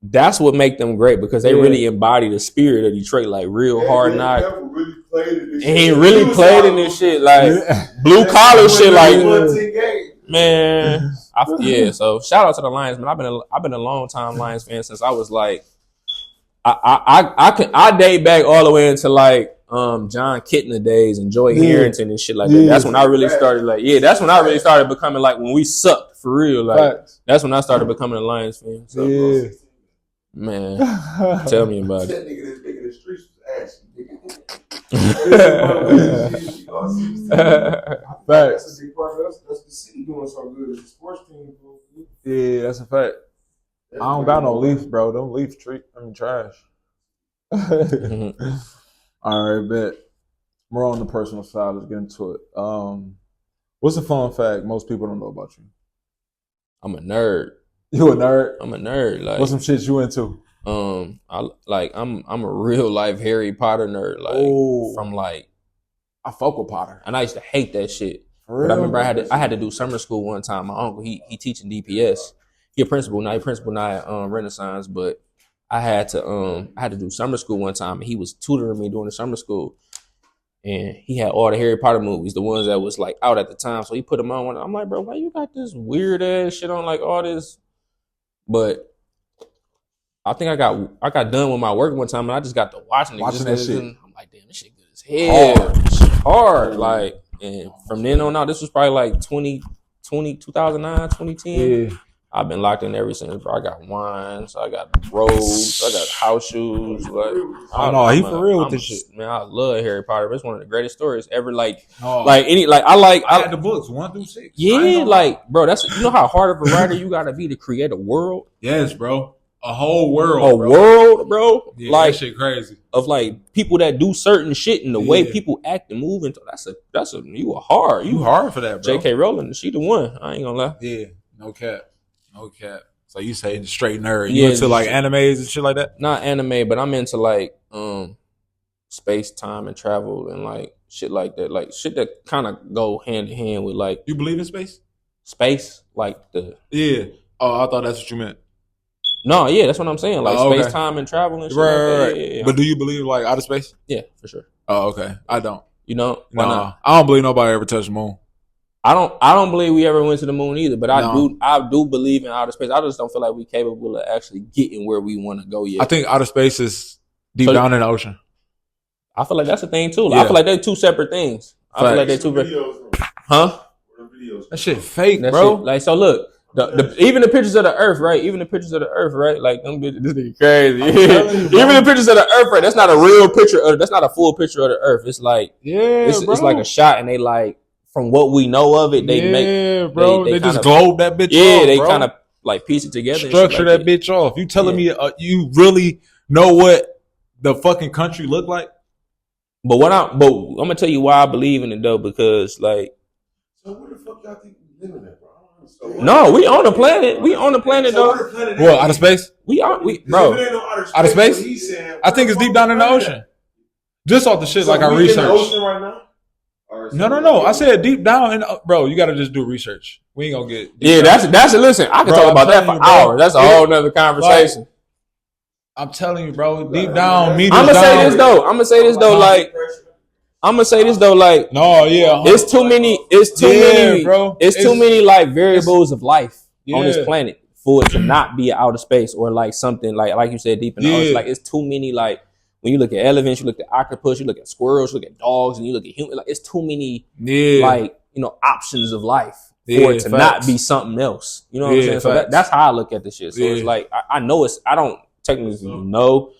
S4: that's what make them great because they
S3: Yeah.
S4: really embody the spirit of Detroit, like real hard knock.
S2: Really played in this
S4: And he
S2: shit.
S4: really
S2: was
S4: played
S2: out
S4: in this shit, like
S3: Yeah.
S4: blue collar shit, like
S2: game.
S4: man. So shout out to the Lions, man. I've been a long time Lions fan since I was like, I date back all the way into like John Kitna days and Joey Harrington and shit like that.
S3: Yeah.
S4: That's when I really started that's when I really started becoming like when we sucked for real. Like
S3: Facts.
S4: that's when I started becoming a Lions fan. So,
S3: Yeah.
S4: man, tell me about it.
S2: That nigga that's making the streets was
S3: Facts.
S5: That's a big part of us. That's the city doing so good. It's a sports team.
S3: Yeah, that's a fact. I don't got no Leafs, bro. Them Leafs trash. All right, bet. More on the personal side. Let's get into it. What's a fun fact most people don't know about you?
S4: I'm a nerd.
S3: You a nerd?
S4: I'm a nerd. Like
S3: What's some shit you into?
S4: I'm a real life Harry Potter nerd. Like
S3: Oh.
S4: from like,
S3: I fuck with Potter.
S4: and I used to hate that shit.
S3: For
S4: But I
S3: real?
S4: remember I had to do summer school one time. My uncle he teaching DPS. He a principal now. He principal now at Renaissance. But I had to do summer school one time, and he was tutoring me during the summer school. And he had all the Harry Potter movies, the ones that was like out at the time. So he put them on. I'm like, bro, why you got this weird ass shit on like all this? But I think I got done with my work one time, and I just got to watching
S3: That shit.
S4: I'm like, damn, this shit good as hell. Hard. Like, and from then on out, this was probably like 2009, 2010.
S3: Yeah.
S4: I've been locked in ever since, bro. I got wines, I got robes, I got house shoes. Like,
S3: Oh no, he for real with this shit.
S4: Man, I love Harry Potter. It's one of the greatest stories ever. Like,
S3: Oh.
S4: I
S3: had the books 1 through 6.
S4: Yeah, like, bro, that's you know how hard of a writer you gotta be to create a world.
S3: Yes, bro. A whole world.
S4: World, bro.
S3: Yeah,
S4: like
S3: that shit crazy.
S4: Of like people that do certain shit and the way people act and move. And you are hard.
S3: You hard for that, bro.
S4: J.K. Rowling, she the one. I ain't gonna lie.
S3: Yeah, no cap. So you say straight nerd. You into like animes and shit like that?
S4: Not anime, but I'm into like space, time, and travel and like shit like that. Like shit that kind of go hand in hand with like.
S3: You believe in space?
S4: Space, like the.
S3: Yeah. Oh, I thought that's what you meant.
S4: No, yeah, that's what I'm saying. Like space, time, and travel and shit. Right. Yeah.
S3: But do you believe like outer space?
S4: Yeah, for sure.
S3: Oh, okay. I don't.
S4: You know?
S3: No, I don't believe nobody ever touched the moon.
S4: I don't believe we ever went to the moon either, but I do believe in outer space. I just don't feel like we're capable of actually getting where we want to go yet.
S3: I think outer space is deep down in the ocean.
S4: I feel like that's a thing too. I feel like they're two separate things. I feel like they're two Huh?
S3: That shit fake, bro.
S4: Shit, like so look, even the pictures of the earth, right? Even the pictures of the earth, right? Like them bitches, this nigga crazy. Even the pictures of the earth, right? That's not a real picture that's not a full picture of the earth. It's like it's like a shot and they like from what we know of it, they make
S3: bro. They just globe that bitch off.
S4: Yeah, they kind of like piece it together.
S3: Structure that bitch off. You telling me you really know what the fucking country look like?
S4: But I'm gonna tell you why I believe in it though, because like.
S2: So where the fuck y'all think we living at, bro?
S4: No, we on the planet. We on the planet though.
S3: What, outer space?
S4: Bro.
S3: Outer space? I think it's deep down in the ocean. Just off the shit like I researched.
S2: In the ocean right now?
S3: No. I said deep down in bro, you gotta just do research. We ain't gonna get
S4: that's listen, I can talk about that for hours. That's a whole nother conversation.
S3: Like, I'm telling you, bro, deep down, meters
S4: I'm gonna
S3: down.
S4: say this though, like
S3: no, yeah.
S4: It's too many, bro. It's too many like variables of life on this planet for it to not be outer space or like something like you said, deep in the ocean. Like it's too many like when you look at elephants, you look at octopus, you look at squirrels, you look at dogs, and you look at humans. Like it's too many, like options of life for it to not be something else. You know what I'm saying? So that's how I look at this shit. So it's like I know I don't technically know.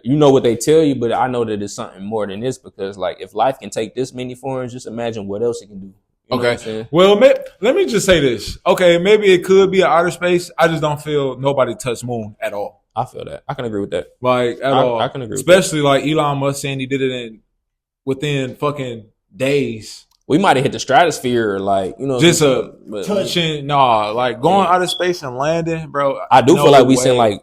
S4: You know what they tell you, but I know that it's something more than this because, like, if life can take this many forms, just imagine what else it can do. You know
S3: okay. Well, let me just say this. Okay, maybe it could be an outer space. I just don't feel nobody touched moon at all.
S4: I feel that. I can agree with that.
S3: Like, at all.
S4: I can agree
S3: especially with that. Like Elon Musk saying he did it within fucking days.
S4: We might have hit the stratosphere, like,
S3: just touching. Like going out of space and landing, bro.
S4: I do feel like we sent like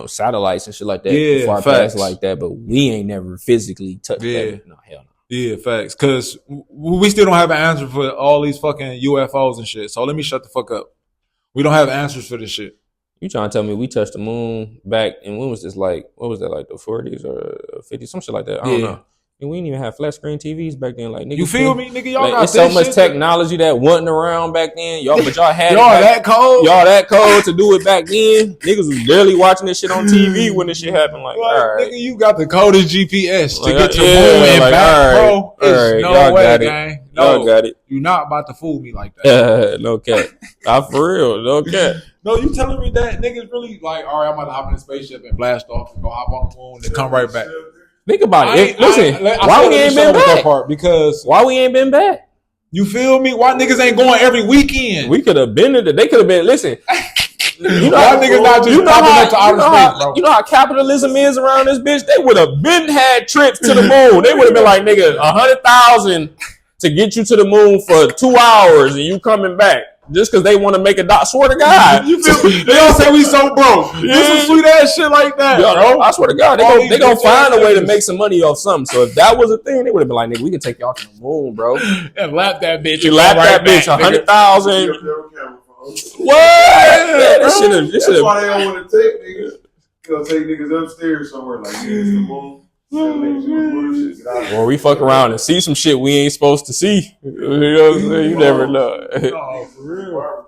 S4: satellites and shit like that far past like that, but we ain't never physically touched that. No, hell no.
S3: Yeah, facts. Because we still don't have an answer for all these fucking UFOs and shit. So let me shut the fuck up. We don't have answers for this shit.
S4: You trying to tell me we touched the moon back in when was this like? What was that like the 40s or 50s? Some shit like that. I don't know. And we didn't even have flat screen TVs back then. Like, nigga,
S3: you feel me, nigga? Y'all
S4: like,
S3: got
S4: it's so much technology that wasn't around back then. Y'all had
S3: y'all that cold.
S4: Y'all that cold to do it back then. Niggas was barely watching this shit on TV when this shit happened. Like, all right,
S3: nigga, you got the coldest GPS to get to
S4: moon
S3: and
S4: like,
S3: back, bro. There's no way, gang. No,
S4: y'all got it.
S3: You're not about to fool me like that.
S4: No cap. For real. No cap.
S3: No, you telling me that niggas really like? All right, I'm about to hop in the spaceship and blast off and go hop on the moon and come right back.
S4: Think about it. Why we ain't been back?
S3: Because
S4: why we ain't been back?
S3: You feel me? Why niggas ain't going every weekend?
S4: We could have been there. They could have been. Listen,
S3: you know why niggas not just popping up to outer space, bro?
S4: You know how capitalism is around this bitch. They would have been had trips to the moon. They would have been like, nigga, 100,000 to get you to the moon for 2 hours and you coming back. Just because they want to make a dot, swear to God.
S3: You feel me? They don't say we so broke. This is sweet ass shit like that, bro.
S4: I swear to God, they gonna find a way to make some money off something. So if that was a thing, they would have been like, nigga, we can take y'all to the moon, bro.
S3: And lap that bitch.
S4: You lap that bitch, 100,000. What?
S2: That's why they don't want to take niggas. They'll take niggas upstairs somewhere like this, the moon.
S4: Or we fuck around and see some shit we ain't supposed to see. You know what I'm saying? You never know.
S3: No, for real.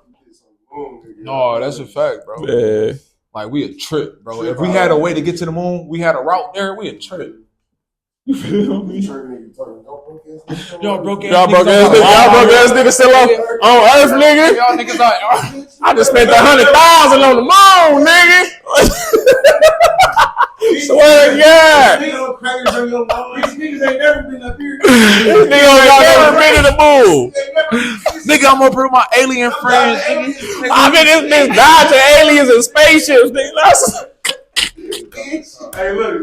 S3: No, that's a fact, bro.
S4: Yeah.
S3: Like, we a trip, bro. If we had a way to get to the moon, we had a route there, we a trip. You feel me?
S5: nigga talking.
S3: Y'all broke ass
S4: Y'all broke ass niggas still on Earth, nigga.
S3: Y'all niggas like,
S4: I just spent 100,000 on the moon, nigga. Swear to God.
S5: These niggas ain't never been up here.
S4: This nigga ain't never been to the moon.
S3: nigga, I'm gonna bring my alien friends.
S4: I mean, this bitch dodging aliens and spaceships, nigga.
S5: Hey, look.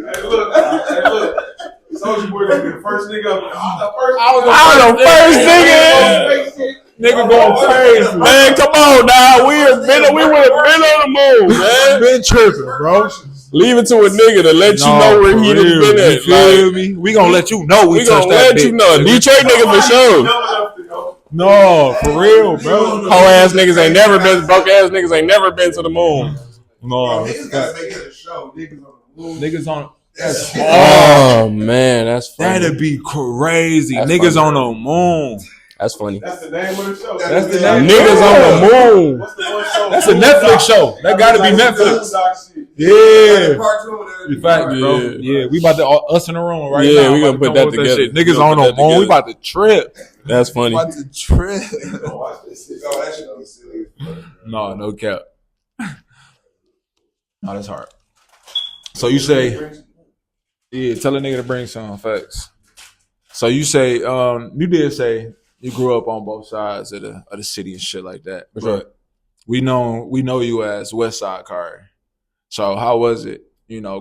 S5: Soulja Boy gonna be the first nigga up.
S4: I was the first nigga.
S3: Nigga going crazy.
S4: Man, come on, dog. We would have been on the moon, man.
S3: Been tripping, bro.
S4: Leave it to a nigga to let you know where he done been at.
S3: You feel me? We gonna let you know
S4: We gonna let you know. Detroit nigga for sure.
S3: No, for real, bro.
S4: Hoe ass niggas ain't never been. Broke ass niggas ain't never been to the moon.
S3: No,
S2: Niggas gotta make it a show. Niggas on the moon.
S3: niggas on. That's
S4: Oh man, that's funny.
S3: That'd be crazy.
S4: That's
S3: Niggas
S4: funny.
S3: on the moon.
S4: That's funny.
S5: That's the name of the show.
S3: That's the name.
S4: Niggas on the moon.
S5: What's the one show?
S3: That's a Netflix show. That gotta be Netflix. Yeah. In fact, bro. Yeah, we about to us in the room right now.
S4: Yeah, we gonna
S3: about to
S4: put
S3: come
S4: that
S3: with
S4: together.
S3: shit. Niggas
S4: We gonna
S3: on
S4: put
S3: the
S4: that
S3: moon. We
S4: together.
S3: about to trip.
S4: That's funny.
S3: About to trip.
S2: Watch this shit. Oh, that shit be silly.
S3: No cap. No, that's hard. So you say, yeah, tell a nigga to bring some facts. So you say, you did say you grew up on both sides of the city and shit like that.
S4: For
S3: But
S4: sure.
S3: we know you as WSKharri. So how was it,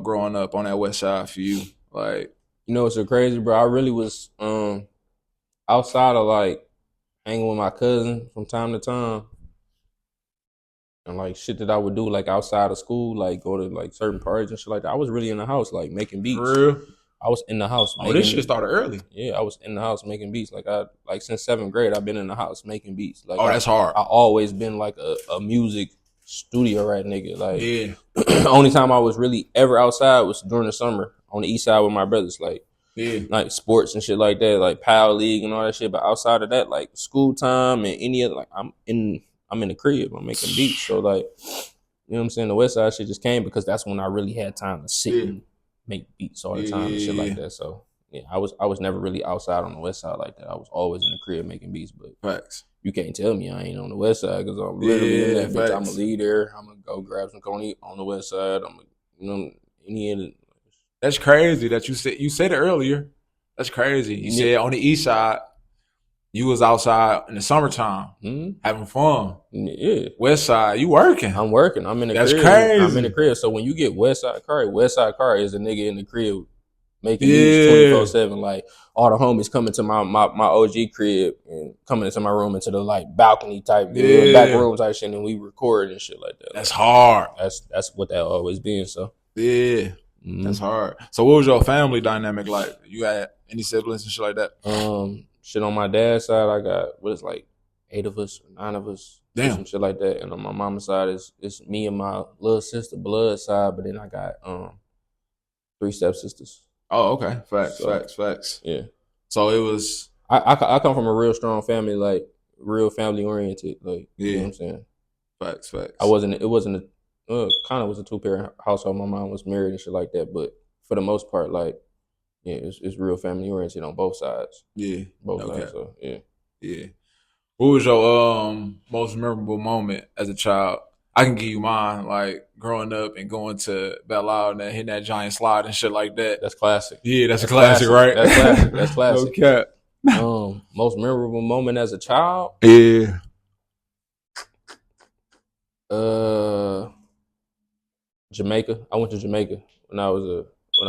S3: growing up on that west side for you? Like,
S4: You know what's so crazy, bro? I really was outside of like hanging with my cousin from time to time. And like shit that I would do like outside of school, like go to like certain parties and shit like that. I was really in the house, like making beats.
S3: for real?
S4: I was in the house.
S3: Oh, this shit started early.
S4: Yeah, I was in the house making beats. Like since 7th grade, I've been in the house making beats. Like
S3: Oh, that's hard.
S4: I always been like a music studio rat nigga. Like
S3: Yeah.
S4: only time I was really ever outside was during the summer on the east side with my brothers. Like sports and shit like that, like Power League and all that shit. But outside of that, like school time and any other, like I'm in the crib. I'm making beats. So like, you know what I'm saying? The West Side shit just came because that's when I really had time to sit and make beats all the time and shit like that. So yeah, I was never really outside on the West Side like that. I was always in the crib making beats. But
S3: Facts.
S4: you can't tell me I ain't on the West Side because I'm literally in that bitch. I'm gonna leave there. I'm gonna go grab some coney on the West Side. I'm gonna,
S3: That's crazy that you said it earlier. That's crazy. You said on the east side, you was outside in the summertime having fun.
S4: Yeah.
S3: West side, you working.
S4: I'm working. I'm in the crib.
S3: That's crazy.
S4: I'm in the crib. So when you get WSKharri is a nigga in the crib making beats 24/7. Like all the homies coming to my OG crib and coming into my room into the like balcony type back room type shit, and we record and shit like that.
S3: That's hard.
S4: That's what that always been. So
S3: Yeah. That's hard. So what was your family dynamic like? You had any siblings and shit like that?
S4: Shit on my dad's side, I got like 8 of us, 9 of us,
S3: Damn.
S4: some shit like that. And on my mama's side, it's me and my little sister blood side, but then I got 3 stepsisters.
S3: Oh, okay. Facts.
S4: Yeah.
S3: So it was.
S4: I come from a real strong family, like real family oriented, like you know what I'm saying.
S3: Facts.
S4: It wasn't a kind of was a 2-parent household. My mom was married and shit like that, but for the most part, like yeah, it's real family oriented on both sides.
S3: Yeah.
S4: Both sides. So
S3: Yeah. What was your most memorable moment as a child? I can give you mine, like growing up and going to Belle Isle and hitting that giant slide and shit like that.
S4: That's classic.
S3: Yeah, that's a classic, right?
S4: That's classic. That's classic.
S3: No cap.
S4: Most memorable moment as a child?
S3: Yeah.
S4: Jamaica. I went to Jamaica when I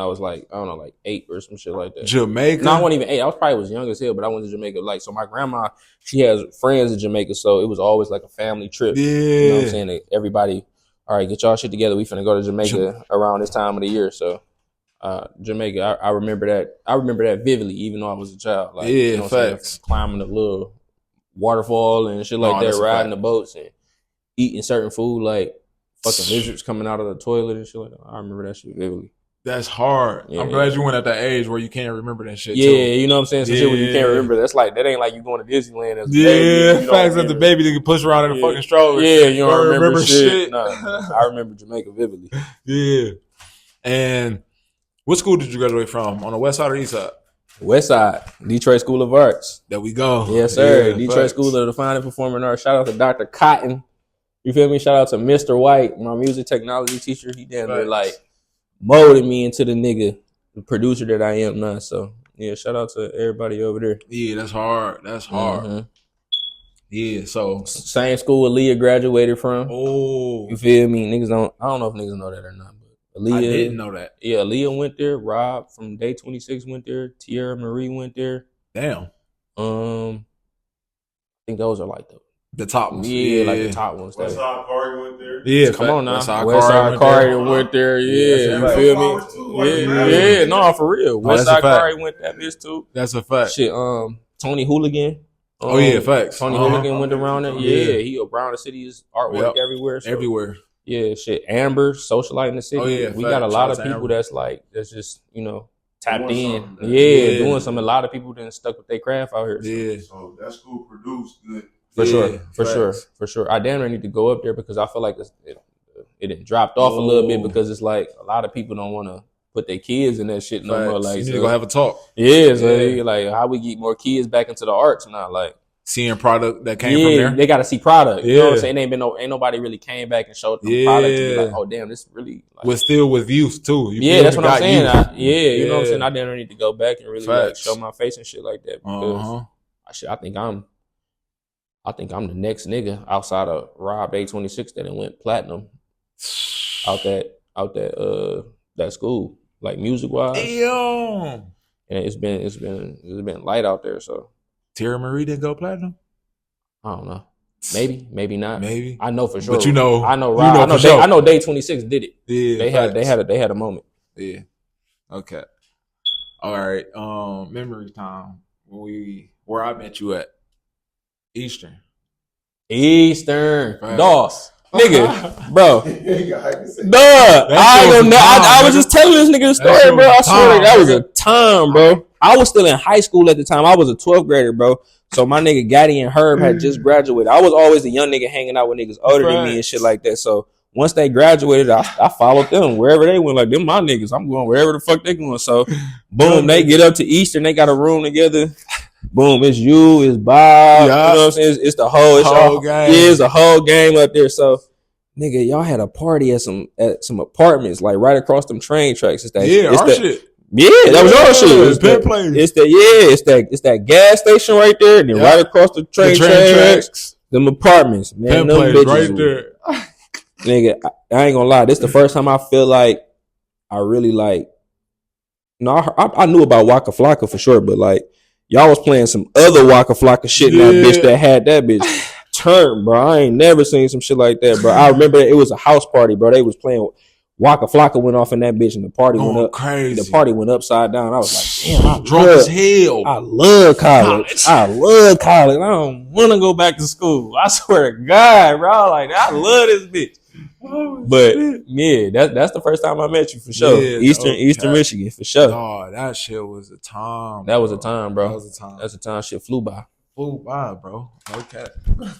S4: was like, I don't know, like 8 or some shit like that.
S3: Jamaica?
S4: No, I wasn't even 8. I was young as hell, but I went to Jamaica. Like, so my grandma, she has friends in Jamaica, so it was always like a family trip.
S3: Yeah.
S4: You know what I'm saying? That everybody, all right, get y'all shit together. We finna go to Jamaica around this time of the year. So Jamaica, I remember that. I remember that vividly, even though I was a child. Like, you know what I'm saying? Climbing the little waterfall and shit like that, riding the boats and eating certain food, like fucking lizards coming out of the toilet and shit like that. I remember that shit vividly.
S3: That's hard.
S4: Yeah,
S3: I'm glad you went at that age where you can't remember that shit.
S4: Yeah,
S3: too.
S4: you know what I'm saying? Some shit where you can't remember. That's like, that ain't like you going to Disneyland as a baby.
S3: Yeah,
S4: You
S3: facts as a baby that can push around in a fucking stroller.
S4: Yeah, you don't remember shit.
S3: No.
S4: I remember Jamaica vividly.
S3: Yeah. And what school did you graduate from? On the west side or east side?
S4: West Side, Detroit School of Arts.
S3: There we go.
S4: Yes, sir.
S3: Yeah,
S4: Detroit
S3: facts.
S4: School of the Fine and Performing Arts. Shout out to Dr. Cotton. You feel me? Shout out to Mr. White, my music technology teacher. He damn near like molded me into the producer that I am now. So yeah, shout out to everybody over there.
S3: Yeah, that's hard. That's hard.
S4: Mm-hmm.
S3: Yeah, so
S4: same school Aaliyah graduated from.
S3: Oh,
S4: you feel me? I don't know if niggas know that or not, but Aaliyah,
S3: I didn't know that.
S4: Yeah, Aaliyah went there. Rob from Day 26 went there. Tierra Marie went there.
S3: Damn.
S4: I think those are like
S3: the top ones.
S4: Yeah, like the top ones.
S5: WSKharri went there.
S3: Yeah,
S4: come on now.
S3: WSKharri
S4: went there. Yeah, you feel me? Yeah, no, for real. WSKharri went that bitch too.
S3: That's a fact.
S4: Shit, Tony Hooligan.
S3: Oh yeah, facts.
S4: Tony Hooligan went around there. Yeah, he around the city's artwork everywhere. So.
S3: Everywhere.
S4: Yeah, shit. Amber, socialite in the city.
S3: Oh yeah,
S4: we got a lot of people that's just tapped in. Yeah, doing something. A lot of people done stuck with their craft out here.
S2: Yeah. So that school produced good.
S4: For sure. I damn near need to go up there because I feel like it dropped off a little bit because it's like a lot of people don't want to put their kids in that shit no more. Like,
S3: you need to go have a talk.
S4: Yeah, so like how we get more kids back into the arts now, like
S3: seeing product that came from there.
S4: They got to see product. You know what I'm saying? Ain't nobody really came back and showed them product to be like, oh damn, this really like,
S3: still with youth too.
S4: That's what I'm saying. You know what I'm saying? I damn near need to go back and really like show my face and shit like that because I think I'm the next nigga outside of Rob A26 that went platinum out that school, like music wise.
S3: Damn.
S4: And it's been light out there. So
S3: Tierra Marie didn't go platinum?
S4: I don't know. Maybe not.
S3: Maybe.
S4: I know for sure.
S3: But
S4: I know Rob. I know Day 26 did it.
S3: Yeah.
S4: They had a moment.
S3: Yeah. Okay. All right. Memory time. Where I met you at. Eastern.
S4: Doss. Nigga, bro.
S3: Duh.
S4: I was just telling this nigga the story, bro. I swear that was a time, bro. I was still in high school at the time. I was a 12th grader, bro. So my nigga Gaddy and Herb had just graduated. I was always the young nigga hanging out with niggas older than me and shit like that. So once they graduated, I followed them wherever they went. Like, them my niggas. I'm going wherever the fuck they going. So boom, they get up to Eastern. They got a room together. Boom, it's you, it's Bob. Yeah. You know what I'm saying? It's the whole game. Yeah, it's a whole game up there. So, nigga, y'all had a party at some apartments, like right across them train tracks. It's our shit. Yeah, that was our shit. It's that gas station right there, and then right across the train tracks, them apartments, man. Them bitches
S3: right there.
S4: Nigga, I ain't gonna lie. This is the first time I feel like I really like. No, I knew about Waka Flocka for sure, but like. Y'all was playing some other Waka Flocka shit in that bitch that had that bitch turned, bro. I ain't never seen some shit like that, bro. I remember it was a house party, bro. They was playing Waka Flocka went off in that bitch and the party went up crazy. The party went upside down. I was like, damn, I'm
S3: drunk as hell.
S4: I love college. I don't want to go back to school. I swear to God, bro. Like, I love this bitch. But yeah, that's the first time I met you for sure. Yeah, Eastern Michigan for sure.
S3: Oh, that shit was a time.
S4: That was a time, bro.
S3: That was a time.
S4: That's a time. Shit flew by.
S3: Bro. Okay.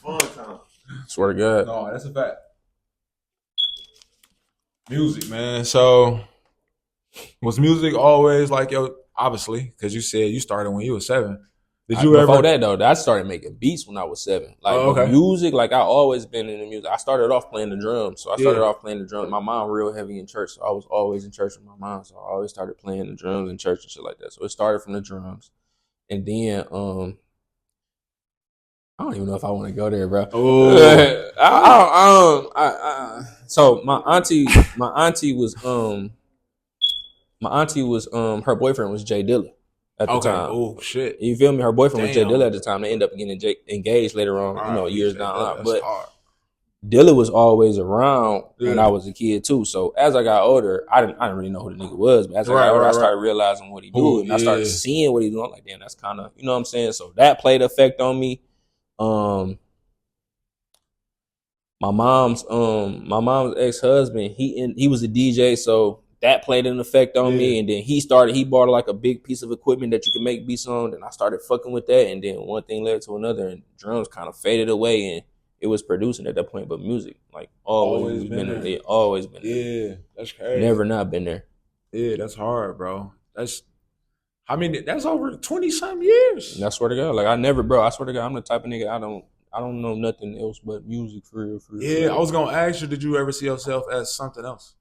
S2: Fun time.
S4: Swear to God.
S3: No, that's a fact. Music, man. So was music always like obviously, because you said you started when you were 7. Did you
S4: before that though? I started making beats when I was 7. Like music, like I always been in the music. I started off playing the drums, so I started off playing the drums. My mom real heavy in church, so I was always in church with my mom. So I always started playing the drums in church and shit like that. So it started from the drums, and then I don't even know if I want to go there, bro. So my auntie was her boyfriend was Jay Dilla. At the time.
S3: Oh shit!
S4: You feel me? Her boyfriend was Jay Dilla at the time. They ended up getting engaged later on, years down the line. But Dilla was always around when I was a kid too. So as I got older, I didn't really know who the nigga was. But as I got older, I started realizing what he do, and I started seeing what he do. I'm like, damn, that's kind of, you know what I'm saying. So that played an effect on me. My mom's ex-husband, he was a DJ, so that played an effect on me. And then he bought like a big piece of equipment that you can make beats on. And I started fucking with that. And then one thing led to another, and drums kind of faded away, and it was producing at that point. But music, like always been there. Always been there.
S3: Yeah, that's crazy.
S4: Never not been there.
S3: Yeah, that's hard, bro. I mean, that's over 20-something years.
S4: And I swear to God, like I swear to God, I'm the type of nigga I don't know nothing else but music for real.
S3: Yeah, I was gonna ask you, did you ever see yourself as something else?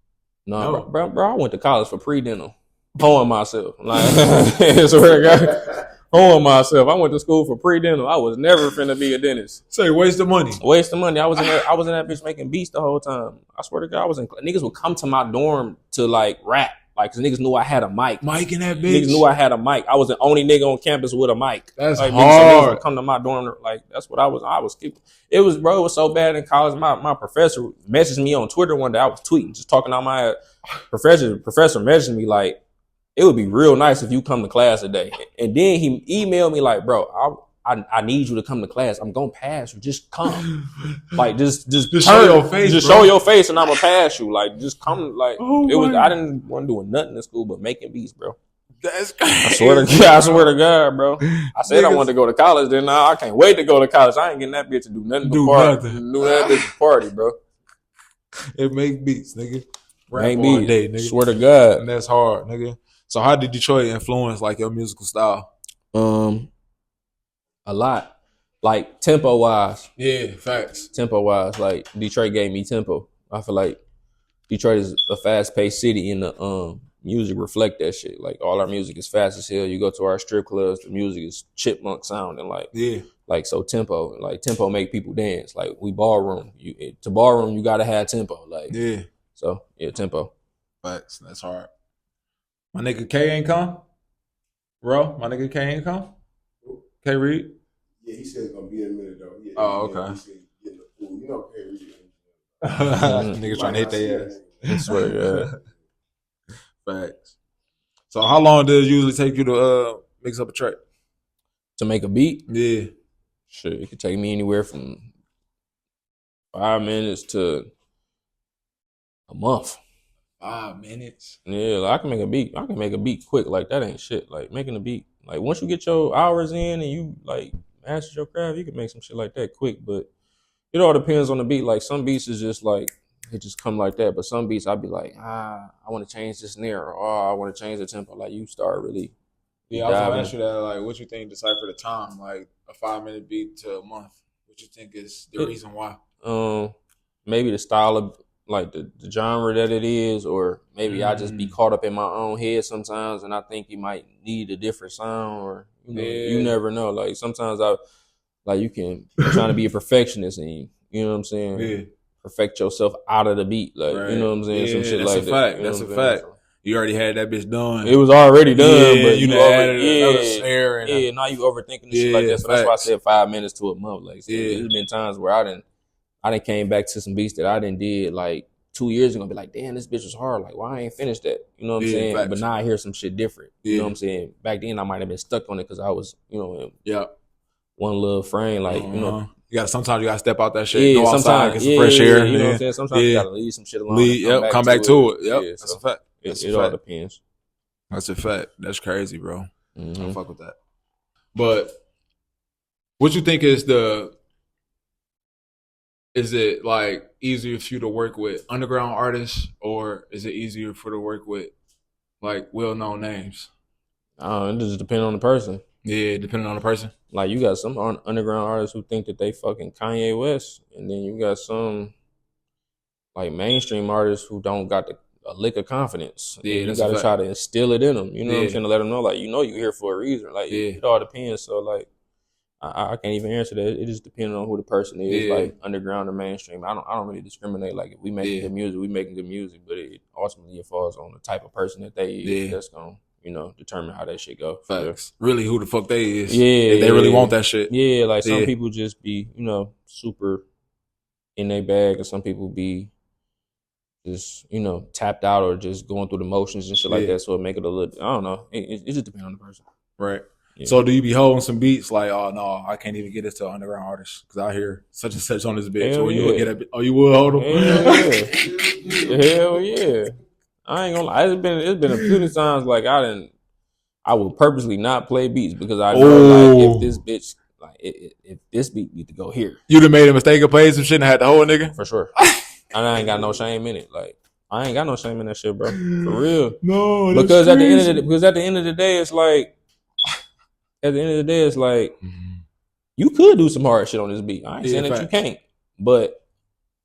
S4: No. Bro, I went to college for pre-dental. Hoeing myself. Like, I swear to God. Hoeing myself. I went to school for pre-dental. I was never finna be a dentist.
S3: Say, waste of money.
S4: Waste of money. I was in that bitch making beats the whole time. I swear to God, niggas would come to my dorm to like rap. Like, cause niggas knew I had a mic.
S3: Mic in that bitch.
S4: Niggas knew I had a mic. I was the only nigga on campus with a mic.
S3: That's
S4: like,
S3: hard.
S4: Niggas would come to my dorm. Like, that's what I was keeping. It was so bad in college. My professor messaged me on Twitter one day. I was tweeting, just talking on my professor messaged me like, it would be real nice if you come to class today. And then he emailed me like, bro, I need you to come to class. I'm gonna pass you. Just come. Like just
S3: show your face.
S4: Just
S3: bro.
S4: show your face and I'm gonna pass you. Like just come. Like
S3: Oh,
S4: I didn't want doing nothing in school but making beats, bro.
S3: That's crazy.
S4: I swear to God, bro. I said I wanted to go to college, then now I can't wait to go to college. I ain't getting that bitch to do nothing but party. Do that bitch to party, bro.
S3: It make beats, nigga. Rap
S4: Make
S3: all
S4: beats.
S3: day, nigga.
S4: Swear to God.
S3: And that's hard, nigga. So how did Detroit influence like your musical style?
S4: A lot. Like tempo wise.
S3: Yeah, facts.
S4: Tempo wise. Like Detroit gave me tempo. I feel like Detroit is a fast paced city and the music reflect that shit. Like all our music is fast as hell. You go to our strip clubs, the music is chipmunk sounding like so tempo. Like tempo make people dance. Like we ballroom. To ballroom you gotta have tempo. Like So tempo.
S3: Facts. That's hard. My nigga K ain't come? Bro, my nigga K ain't come? K Reed?
S5: Yeah, he said it's gonna be in a minute though. Yeah,
S3: okay.
S5: He said he's getting the food. You know, K Reed.
S3: Niggas trying to hit their ass.
S4: I swear to God.
S3: Facts. So how long does it usually take you to mix up a track?
S4: To make a beat?
S3: Yeah.
S4: Shit, it could take me anywhere from 5 minutes to a month.
S3: 5 minutes.
S4: Yeah, like I can make a beat. I can make a beat quick. Like that ain't shit. Like making a beat. Like once you get your hours in and you like master your craft, you can make some shit like that quick. But it all depends on the beat. Like some beats is just like it just come like that. But some beats I'd be like, I want to change this snare, or I want to change the tempo. Like you start really.
S3: Yeah, I was gonna ask you that. Like, what you think decipher the time? Like a 5-minute beat to a month. What you think is the reason why?
S4: Maybe the style of like the genre that it is, or maybe I just be caught up in my own head sometimes, and I think you might need a different sound, or you never know. Like sometimes you can trying to be a perfectionist, and you know what I'm saying.
S3: Yeah.
S4: Perfect yourself out of the beat, like you know what I'm saying. Some shit
S3: that's
S4: like
S3: a
S4: that.
S3: fact.
S4: You know
S3: That's a
S4: what I'm
S3: fact.
S4: saying?
S3: You already had that bitch done.
S4: It was already done, but
S3: you added another snare. And
S4: now you overthinking this shit like that. So that's why I said 5 minutes to a month. Like, there's been times where I didn't came back to some beats that I didn't did like 2 years ago. Be like, damn, this bitch was hard. Like, why I ain't finished that? You know what I'm saying?
S3: Facts.
S4: But now I hear some shit different. You know what I'm saying? Back then I might have been stuck on it because I was, in one little frame. Like,
S3: sometimes you gotta step out that shit.
S4: Yeah,
S3: go outside, get some fresh air.
S4: You know what I'm saying? Sometimes you gotta leave some shit alone.
S3: Come back to it. Yep,
S4: Yeah,
S3: that's a fact.
S4: It all depends.
S3: That's a fact. That's crazy, bro.
S4: Mm-hmm.
S3: I fuck with that. But what you think is it like easier for you to work with underground artists, or is it easier for you to work with like well-known names?
S4: It just depends on the person.
S3: Yeah, depending on the person.
S4: Like you got some underground artists who think that they fucking Kanye West, and then you got some like mainstream artists who don't got a lick of confidence. Yeah, you gotta try to instill it in them. You know what I'm saying? To let them know, like, you're here for a reason. Like, it all depends. So, like, I can't even answer that. It just depends on who the person is, like underground or mainstream. I don't really discriminate. Like, if we making good music, we making good music. But it ultimately falls on the type of person that they is that's gonna determine how that shit go.
S3: Facts. Really, who the fuck they is?
S4: Yeah,
S3: if they really want that shit.
S4: Yeah, like some people just be super in their bag, and some people be just tapped out or just going through the motions and shit like that. So it make it a little, I don't know. It just depends on the person.
S3: Right. Yeah. So do you be holding some beats like, oh no, I can't even get this to an underground artist because I hear such and such on this bitch? Or you would get a, you would hold them?
S4: Hell yeah. I ain't gonna lie. It's been a few times like I would purposely not play beats because I know like if this bitch if this beat need to go here.
S3: You'd have made a mistake of playing some shit and had the whole nigga?
S4: For sure. And I ain't got no shame in it. Like I ain't got no shame in that shit, bro. For real.
S3: No,
S4: Because at the end of the day, it's like, you could do some hard shit on this beat. I ain't saying that you can't, but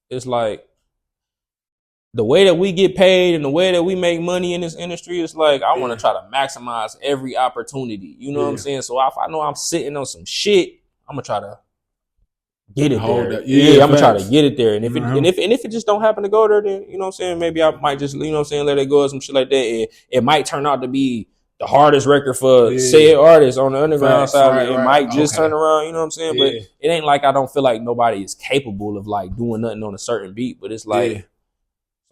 S4: it's like the way that we get paid and the way that we make money in this industry is like I want to try to maximize every opportunity. You know what I'm saying? So if I know I'm sitting on some shit, I'm gonna try to get it there. I'm gonna try to get it there. And if it just don't happen to go there, then you know what I'm saying, maybe I might just, you know what I'm saying, let it go or some shit like that. It might turn out to be the hardest record for said artists on the underground side. It might just turn around, you know what I'm saying? But it ain't like I don't feel like nobody is capable of like doing nothing on a certain beat. But it's like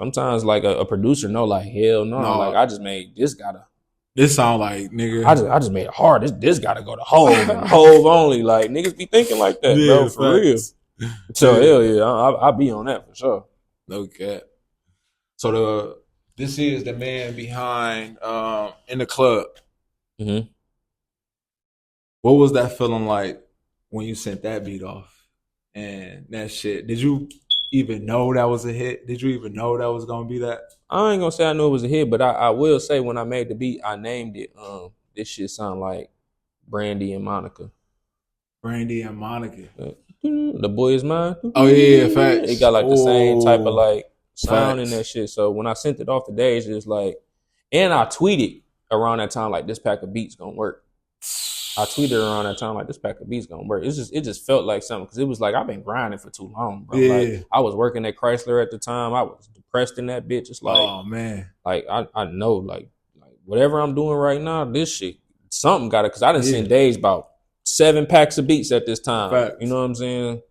S4: sometimes like a producer know like hell no, like I just made this
S3: This sound like nigga.
S4: I just made it hard. This gotta go to Hove and Hove only. Like niggas be thinking like that, bro, for real. So hell yeah, I'll be on that for sure.
S3: No cap. So this is the man behind In the Club.
S4: Mm-hmm.
S3: What was that feeling like when you sent that beat off and that shit? Did you even know that was a hit? Did you even know that was gonna be that?
S4: I ain't gonna say I knew it was a hit, but I will say when I made the beat, I named it. This shit sound like Brandy and Monica.
S3: Brandy and Monica.
S4: The Boy Is Mine.
S3: Oh yeah, facts.
S4: It got like the same type of like sound in that shit. So when I sent it off today, it's just like, and I tweeted around that time like this pack of beats gonna work. I tweeted around that time like this pack of beats gonna work. It just felt like something because it was like I've been grinding for too long, bro.
S3: Yeah.
S4: Like I was working at Chrysler at the time. I was depressed in that bitch. It's like,
S3: oh man,
S4: like I know like whatever I'm doing right now, this shit something got it because I done seen days about 7 packs of beats at this time.
S3: Facts.
S4: You know what I'm saying?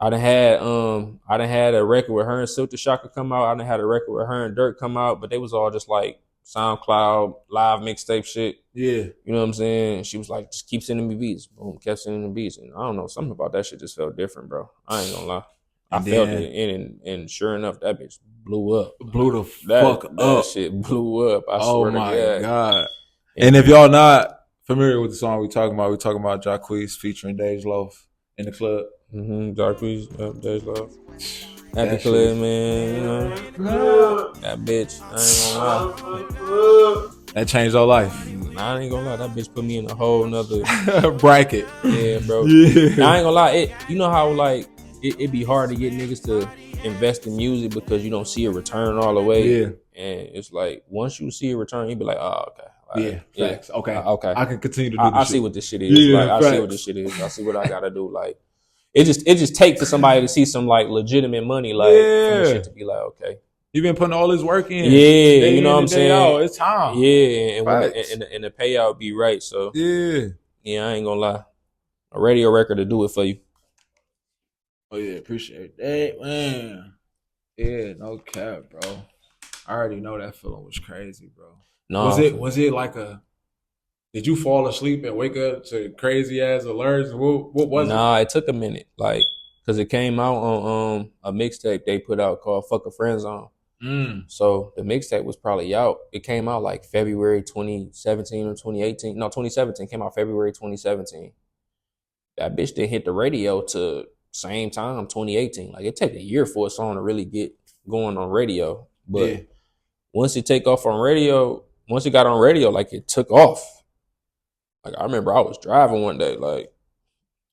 S4: I done had a record with her and Silk the Shocker come out. I done had a record with her and Dirt come out, but they was all just like SoundCloud live mixtape shit. Yeah. You know what I'm saying? She was like, just keep sending me beats. Boom, kept sending me beats. And I don't know, something about that shit just felt different, bro. I ain't gonna lie. I felt it, and sure enough, that bitch blew up.
S3: Blew the fuck up.
S4: That shit blew up. I swear to God.
S3: Oh my God. And if y'all not familiar with the song we're talking about Jacquees featuring Dej Loaf In the Club.
S4: Mm-hmm. Jacquees, Dej Loaf. Happy Club, man. You know, that bitch. I ain't gonna lie.
S3: That changed our life.
S4: I ain't gonna lie. That bitch put me in a whole nother
S3: bracket.
S4: Yeah, bro. Yeah. I ain't gonna lie. You know how like it be hard to get niggas to invest in music because you don't see a return all the way. Yeah. And it's like once you see a return, you be like, oh, okay.
S3: Facts. Okay.
S4: Okay.
S3: I can continue to do this
S4: I see what this shit is.
S3: Yeah,
S4: I see what this shit is. I see what I gotta do. Like it just take for somebody to see some like legitimate money, like for the shit to be like, okay.
S3: You've been putting all this work in.
S4: Yeah, you know what I'm saying?
S3: Out. It's time.
S4: Yeah, and the payout be right. So yeah, I ain't gonna lie. A radio record to do it for you.
S3: Oh yeah, appreciate that, man. Yeah, no cap, bro. I already know that feeling was crazy, bro. No, was it like a? Did you fall asleep and wake up to crazy ass alerts? What was it?
S4: Nah, it took a minute, like, cause it came out on a mixtape they put out called "Fuck a Friend Zone." So the mixtape was probably out. It came out like February 2017 or 2018. No, 2017 came out February 2017. That bitch didn't hit the radio to same time 2018. Like it take a year for a song to really get going on radio. But once it got on radio, like it took off. Like I remember I was driving one day, like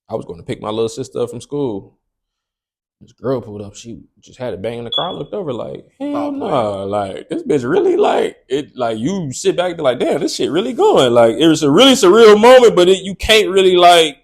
S4: I was going to pick my little sister up from school. This girl pulled up. She just had it bang in the car. I looked over like, hell no. Like, this bitch really like it. Like, you sit back and be like, damn, this shit really going. Like, it was a really surreal moment, but you can't really like,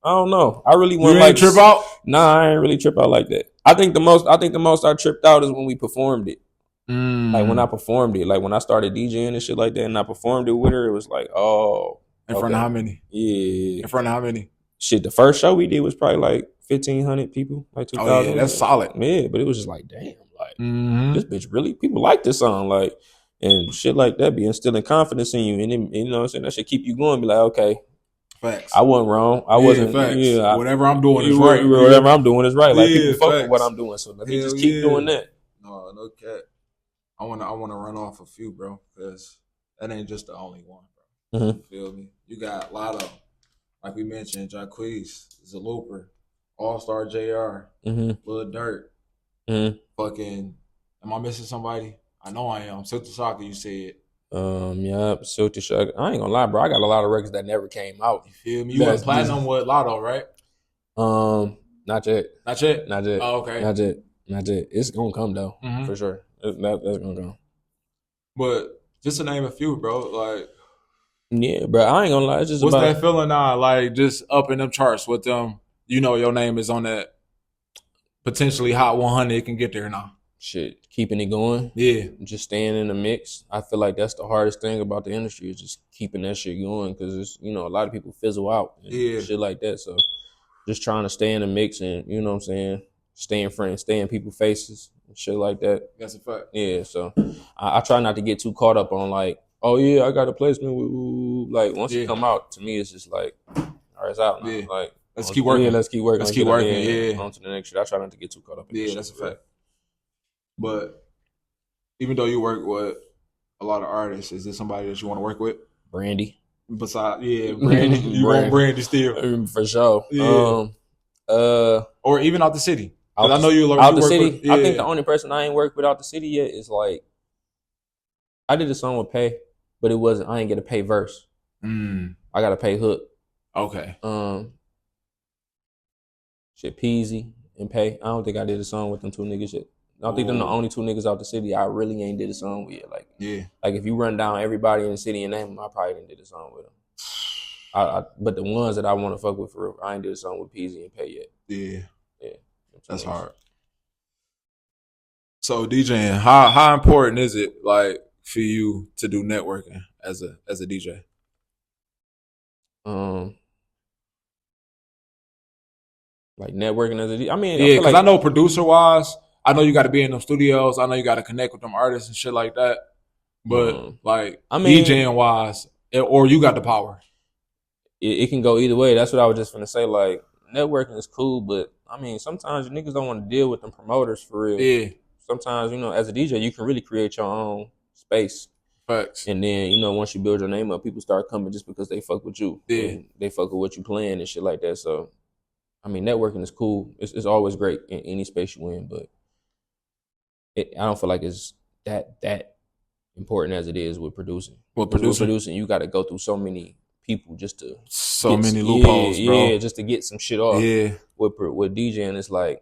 S4: I don't know. I really want to like
S3: trip out.
S4: Nah, I ain't really trip out like that. I think the most I tripped out is when we performed it. Like when I performed it, like when I started DJing and shit like that, and I performed it with her, it was like, oh.
S3: In front of how many?
S4: Yeah.
S3: In front of how many?
S4: Shit, the first show we did was probably like 1,500 people, like 2,000.
S3: Oh yeah, that's solid.
S4: Yeah, but it was just like, damn, like this bitch really, people like this song, like, and shit like that be instilling confidence in you, and then, you know what I'm saying, that should keep you going, be like, okay,
S3: facts.
S4: I wasn't wrong, I wasn't.
S3: Facts.
S4: Yeah,
S3: whatever I'm doing is right.
S4: Whatever I'm doing is right. Like people fuck with what I'm doing, so let me just keep doing that.
S3: No cap. I wanna run off a few, bro, because that ain't just the only one, bro. You feel me? You got a lot of, like we mentioned, Jacquees, Zalooper, All-Star JR, Lil Dirt, fucking Am I missing somebody? I know I am. Silk the Shocker, you said.
S4: Yeah, Silk the Shocker. I ain't gonna lie, bro. I got a lot of records that never came out.
S3: You feel me? You went platinum with Lotto, right?
S4: Not yet.
S3: Not yet?
S4: Not yet.
S3: Oh, okay.
S4: Not yet. It's gonna come though, for sure. That's gonna come.
S3: But just to name a few, bro, like.
S4: Yeah, bro. I ain't gonna lie. It's just
S3: what's
S4: about
S3: that feeling now? Like just up in them charts with them. You know, your name is on that potentially hot 100. It can get there now.
S4: Shit, keeping it going.
S3: Yeah,
S4: just staying in the mix. I feel like that's the hardest thing about the industry is just keeping that shit going because it's a lot of people fizzle out and shit like that. So just trying to stay in the mix and you know what I'm saying, stay in front, stay in people's faces and shit like that.
S3: That's a fact.
S4: Yeah, so I try not to get too caught up on like, oh yeah, I got a placement. Like once you come out, to me it's just like, all right, it's out now.
S3: Yeah.
S4: Like
S3: let's keep working.
S4: Yeah, let's keep working.
S3: Let's keep working. Yeah,
S4: on to the next shit. I try not to get too caught up.
S3: Yeah, that's a fact. But even though you work with a lot of artists, is there somebody that you want to work with?
S4: Brandy.
S3: Besides, Brandy. You want Brandy still?
S4: For sure.
S3: Yeah. Or even out the city. I know you
S4: out the city. I think the only person I ain't worked with out the city yet is like I did a song with Pay, but it wasn't. I ain't get a Pay verse. I got to pay hook.
S3: Okay.
S4: Shit, Peasy and Pay. I don't think I did a song with them two niggas yet. I don't think they're the only two niggas out the city I really ain't did a song with yet. Like if you run down everybody in the city and name them, I probably didn't did a song with them. But the ones that I want to fuck with for real, I ain't did a song with Peasy and Pay yet. Yeah.
S3: That's hard. So DJing, how important is it like for you to do networking as a DJ?
S4: Like networking as a DJ. I mean,
S3: yeah, because I know producer wise, I know you got to be in them studios. I know you got to connect with them artists and shit like that. But DJing wise, or you got the power.
S4: It can go either way. That's what I was just gonna say. Like networking is cool, but I mean sometimes niggas don't want to deal with them promoters for real. Yeah. Sometimes as a DJ, you can really create your own space.
S3: Facts.
S4: And then once you build your name up, people start coming just because they fuck with you. Yeah. And they fuck with what you playing and shit like that. So, I mean, networking is cool. It's always great in any space you in, but I don't feel like it's that important as it is with producing. With producing, you got to go through so many people just to
S3: many loopholes, bro.
S4: Yeah, just to get some shit off. Yeah. With DJing, it's like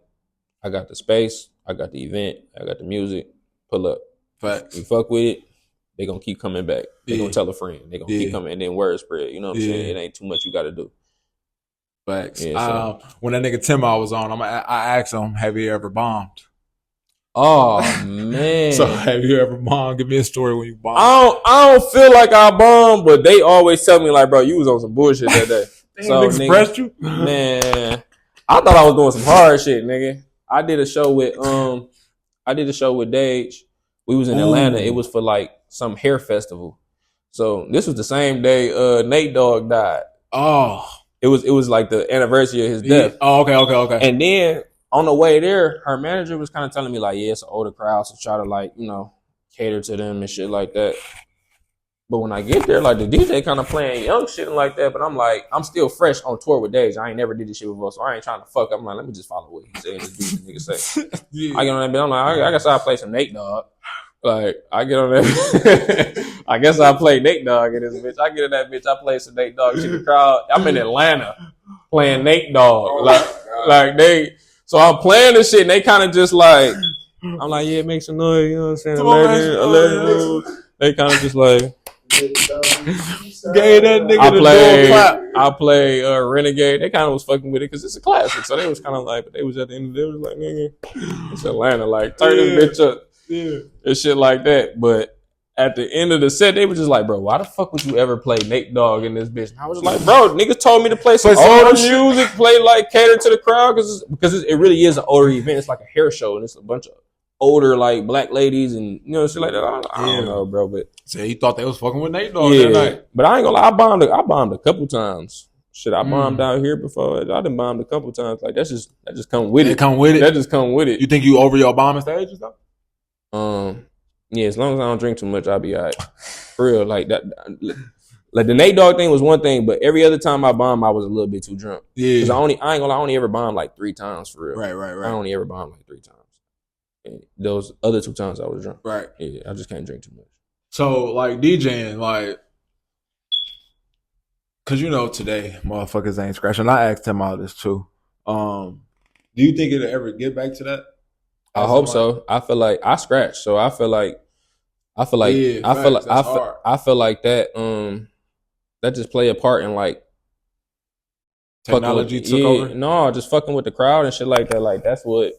S4: I got the space, I got the event, I got the music. Pull up.
S3: Facts.
S4: You fuck with it, they gonna keep coming back. They gonna tell a friend. They gonna keep coming, and then word spread. You know what I'm saying? It ain't too much you got to do.
S3: Facts. Yeah, when that nigga Timbo was on, I asked him, "Have you ever bombed?"
S4: Oh man!
S3: So have you ever bombed? Give me a story when you bombed.
S4: I don't feel like I bombed, but they always tell me like, bro, you was on some bullshit that day.
S3: So expressed you,
S4: man. I thought I was doing some hard shit, nigga. I did a show with Dage. We was in Atlanta. It was for like some hair festival. So this was the same day Nate Dogg died.
S3: Oh.
S4: It was like the anniversary of his death.
S3: Oh, okay.
S4: And then on the way there, her manager was kind of telling me like, yeah, it's an older crowd, so try to like, cater to them and shit like that. But when I get there, like the DJ kind of playing young shit and like that, but I'm like, I'm still fresh on tour with Dage. I ain't never did this shit before, so I ain't trying to fuck up. I'm like, let me just follow what he said and just do what the nigga say. I get on that bitch, I'm like, I guess I'll play some Nate Dogg. Like, I get on that. I guess I'll play Nate Dogg in this bitch. I get in that bitch, I play some Nate Dogg shit. The crowd, I'm in Atlanta playing Nate Dogg. So I'm playing this shit and they kind of just like, I'm like, yeah, make some noise, you know what I'm saying? They kind of just like,
S3: gave that nigga the door clap.
S4: I play Renegade. They kind of was fucking with it because it's a classic. So they was kind of like, but they was at the end of the day, it was like, nigga, it's Atlanta. Like, turn this bitch up. Yeah. And shit like that. But at the end of the set, they were just like, bro, why the fuck would you ever play Nate Dogg in this bitch? And I was like, bro, niggas told me to play some older music, play like cater to the crowd because it really is an older event. It's like a hair show and it's a bunch of older like black ladies and shit like that. I don't know, bro, but
S3: so he thought they was fucking with Nate Dogg that night.
S4: But I ain't gonna lie, I bombed a couple times. Shit, I bombed out here before. I done bombed a couple times. Like that just come with it. That just come with it.
S3: You think you over your bombing stages though?
S4: Yeah, as long as I don't drink too much, I'll be all right. For real, like that. Like the Nate Dogg thing was one thing, but every other time I bombed, I was a little bit too drunk. Yeah, because I ain't gonna lie, I only ever bombed like 3 times for real.
S3: Right.
S4: I only ever bombed like 3 times. And those other 2 times I was drunk.
S3: Right.
S4: Yeah, I just can't drink too much.
S3: So like DJing, like, cause you know today motherfuckers ain't scratching. I asked him all this too. Do you think it'll ever get back to that?
S4: I hope so. I feel like I scratch, so I feel like
S3: yeah,
S4: I feel like that that just play a part in like
S3: technology took over.
S4: No, just fucking with the crowd and shit like that. Like that's what.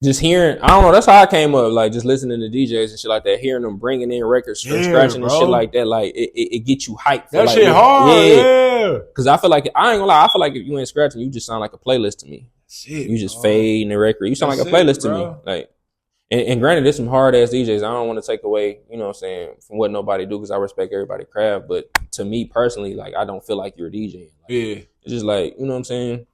S4: Just hearing, I don't know. That's how I came up. Like just listening to DJs and shit like that, hearing them bringing in records, scratching and shit like that. Like it gets you hyped.
S3: That
S4: like,
S3: shit hard. Yeah.
S4: Cause I feel like I ain't gonna lie. I feel like if you ain't scratching, you just sound like a playlist to me.
S3: Shit,
S4: you just fading the record. You sound
S3: That's
S4: like a playlist
S3: it,
S4: to me. Like, and granted, there's some hard ass DJs. I don't want to take away, you know what I'm saying, from what nobody do because I respect everybody's craft. But to me personally, like I don't feel like you're a DJ. Like,
S3: yeah.
S4: It's just like, you know what I'm saying.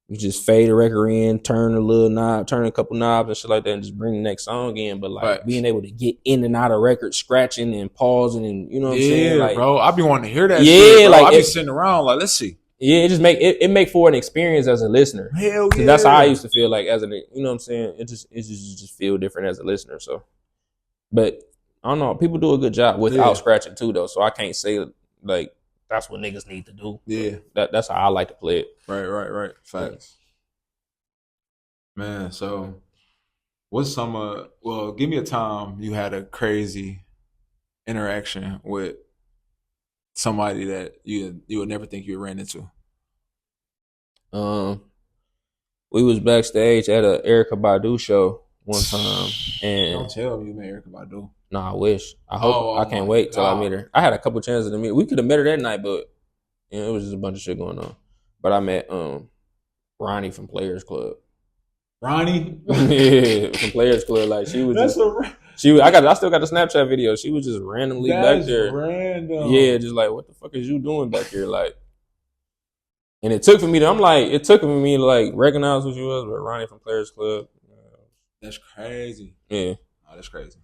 S4: You just fade a record in, turn a couple knobs and shit like that, and just bring the next song in. But like being able to get in and out of records, scratching and pausing, and you know what I'm saying? Like,
S3: bro, I be wanting to hear that.
S4: Yeah,
S3: shit, bro.
S4: like
S3: I be sitting around like, let's see.
S4: Yeah, it just make for an experience as a listener.
S3: Hell yeah.
S4: That's how I used to feel like as an, you know what I'm saying? It just feel different as a listener. So, but I don't know. People do a good job without scratching too, though. So I can't say like that's what niggas need to do.
S3: Yeah,
S4: that's how I like to play it.
S3: Right. Facts. Man, so what's some well, give me a time you had a crazy interaction with somebody that you would never think you ran into.
S4: We was backstage at a Erykah Badu show one time, and
S3: don't tell me you met Erykah Badu.
S4: Nah, I wish. I hope. I can't wait till I meet her. I had a couple chances to meet. We could have met her that night, but you know, it was just a bunch of shit going on. But I met Ronnie from Players Club.
S3: Ronnie?
S4: Yeah, from Players Club. Like she was I still got the Snapchat video. She was just randomly back there.
S3: Random.
S4: Yeah, just like, what the fuck is you doing back here? Like, and it took for me to like recognize who she was, but Ronnie from Players Club.
S3: That's crazy.
S4: Yeah.
S3: Oh, that's crazy.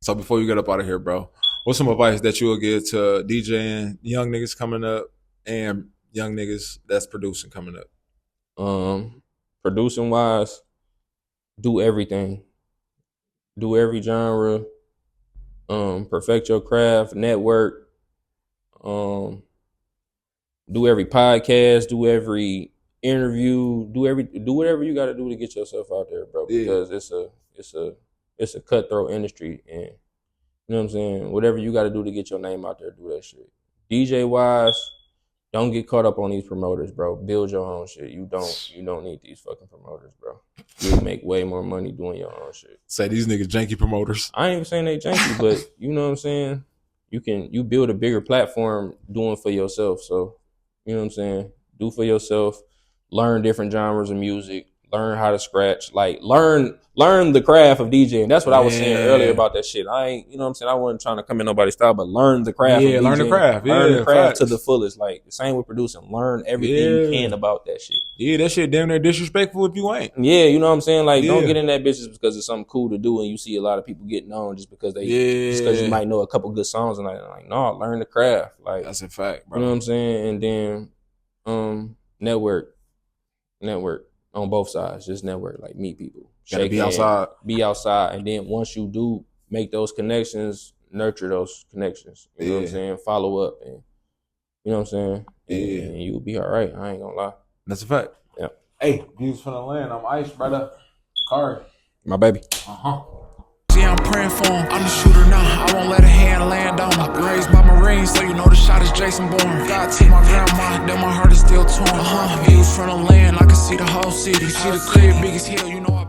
S3: So before you get up out of here, bro, what's some advice that you will give to DJing, young niggas coming up, and young niggas that's producing coming up?
S4: Producing wise, do everything. Do every genre. Perfect your craft, network. Do every podcast, do every interview, do whatever you gotta do to get yourself out there, bro. Because it's a cutthroat industry, and you know what I'm saying? Whatever you gotta do to get your name out there, do that shit. DJ wise, don't get caught up on these promoters, bro. Build your own shit. You don't need these fucking promoters, bro. You'll make way more money doing your own shit.
S3: Say these niggas janky promoters.
S4: I ain't even saying they janky, but you know what I'm saying? You build a bigger platform doing for yourself. So, you know what I'm saying? Do for yourself. Learn different genres of music. Learn how to scratch. Like learn the craft of DJing. That's what I was saying earlier about that shit. I ain't, you know what I'm saying? I wasn't trying to come in nobody's style, but learn the craft.
S3: Yeah,
S4: of
S3: learn
S4: DJing.
S3: the craft.
S4: Learn the craft
S3: facts.
S4: to the fullest. Like the same with producing. Learn everything you can about that shit.
S3: Yeah, that shit damn near disrespectful if you ain't.
S4: Yeah, you know what I'm saying? Like don't get in that bitch just because it's something cool to do and you see a lot of people getting on just because just because you might know a couple good songs and like no, learn the craft. Like
S3: that's a fact, bro.
S4: You know what I'm saying? And then network on both sides. Just network, like meet people.
S3: Gotta be outside.
S4: Be outside. And then once you do make those connections, nurture those connections. You know what I'm saying? Follow up and you know what I'm saying? And you'll be all right. I ain't gonna lie.
S3: That's a fact.
S4: Yeah.
S3: Hey, views from the land. I'm Ice, brother. Harri.
S4: My baby.
S1: See, I'm praying for him. I'm the shooter now. I won't let a hand land on him. Raised by Marines, so you know the shot is Jason Bourne. God took my grandma, then my heart is still torn. Views from the land, I can see the whole city. See the crib, biggest hill, you know I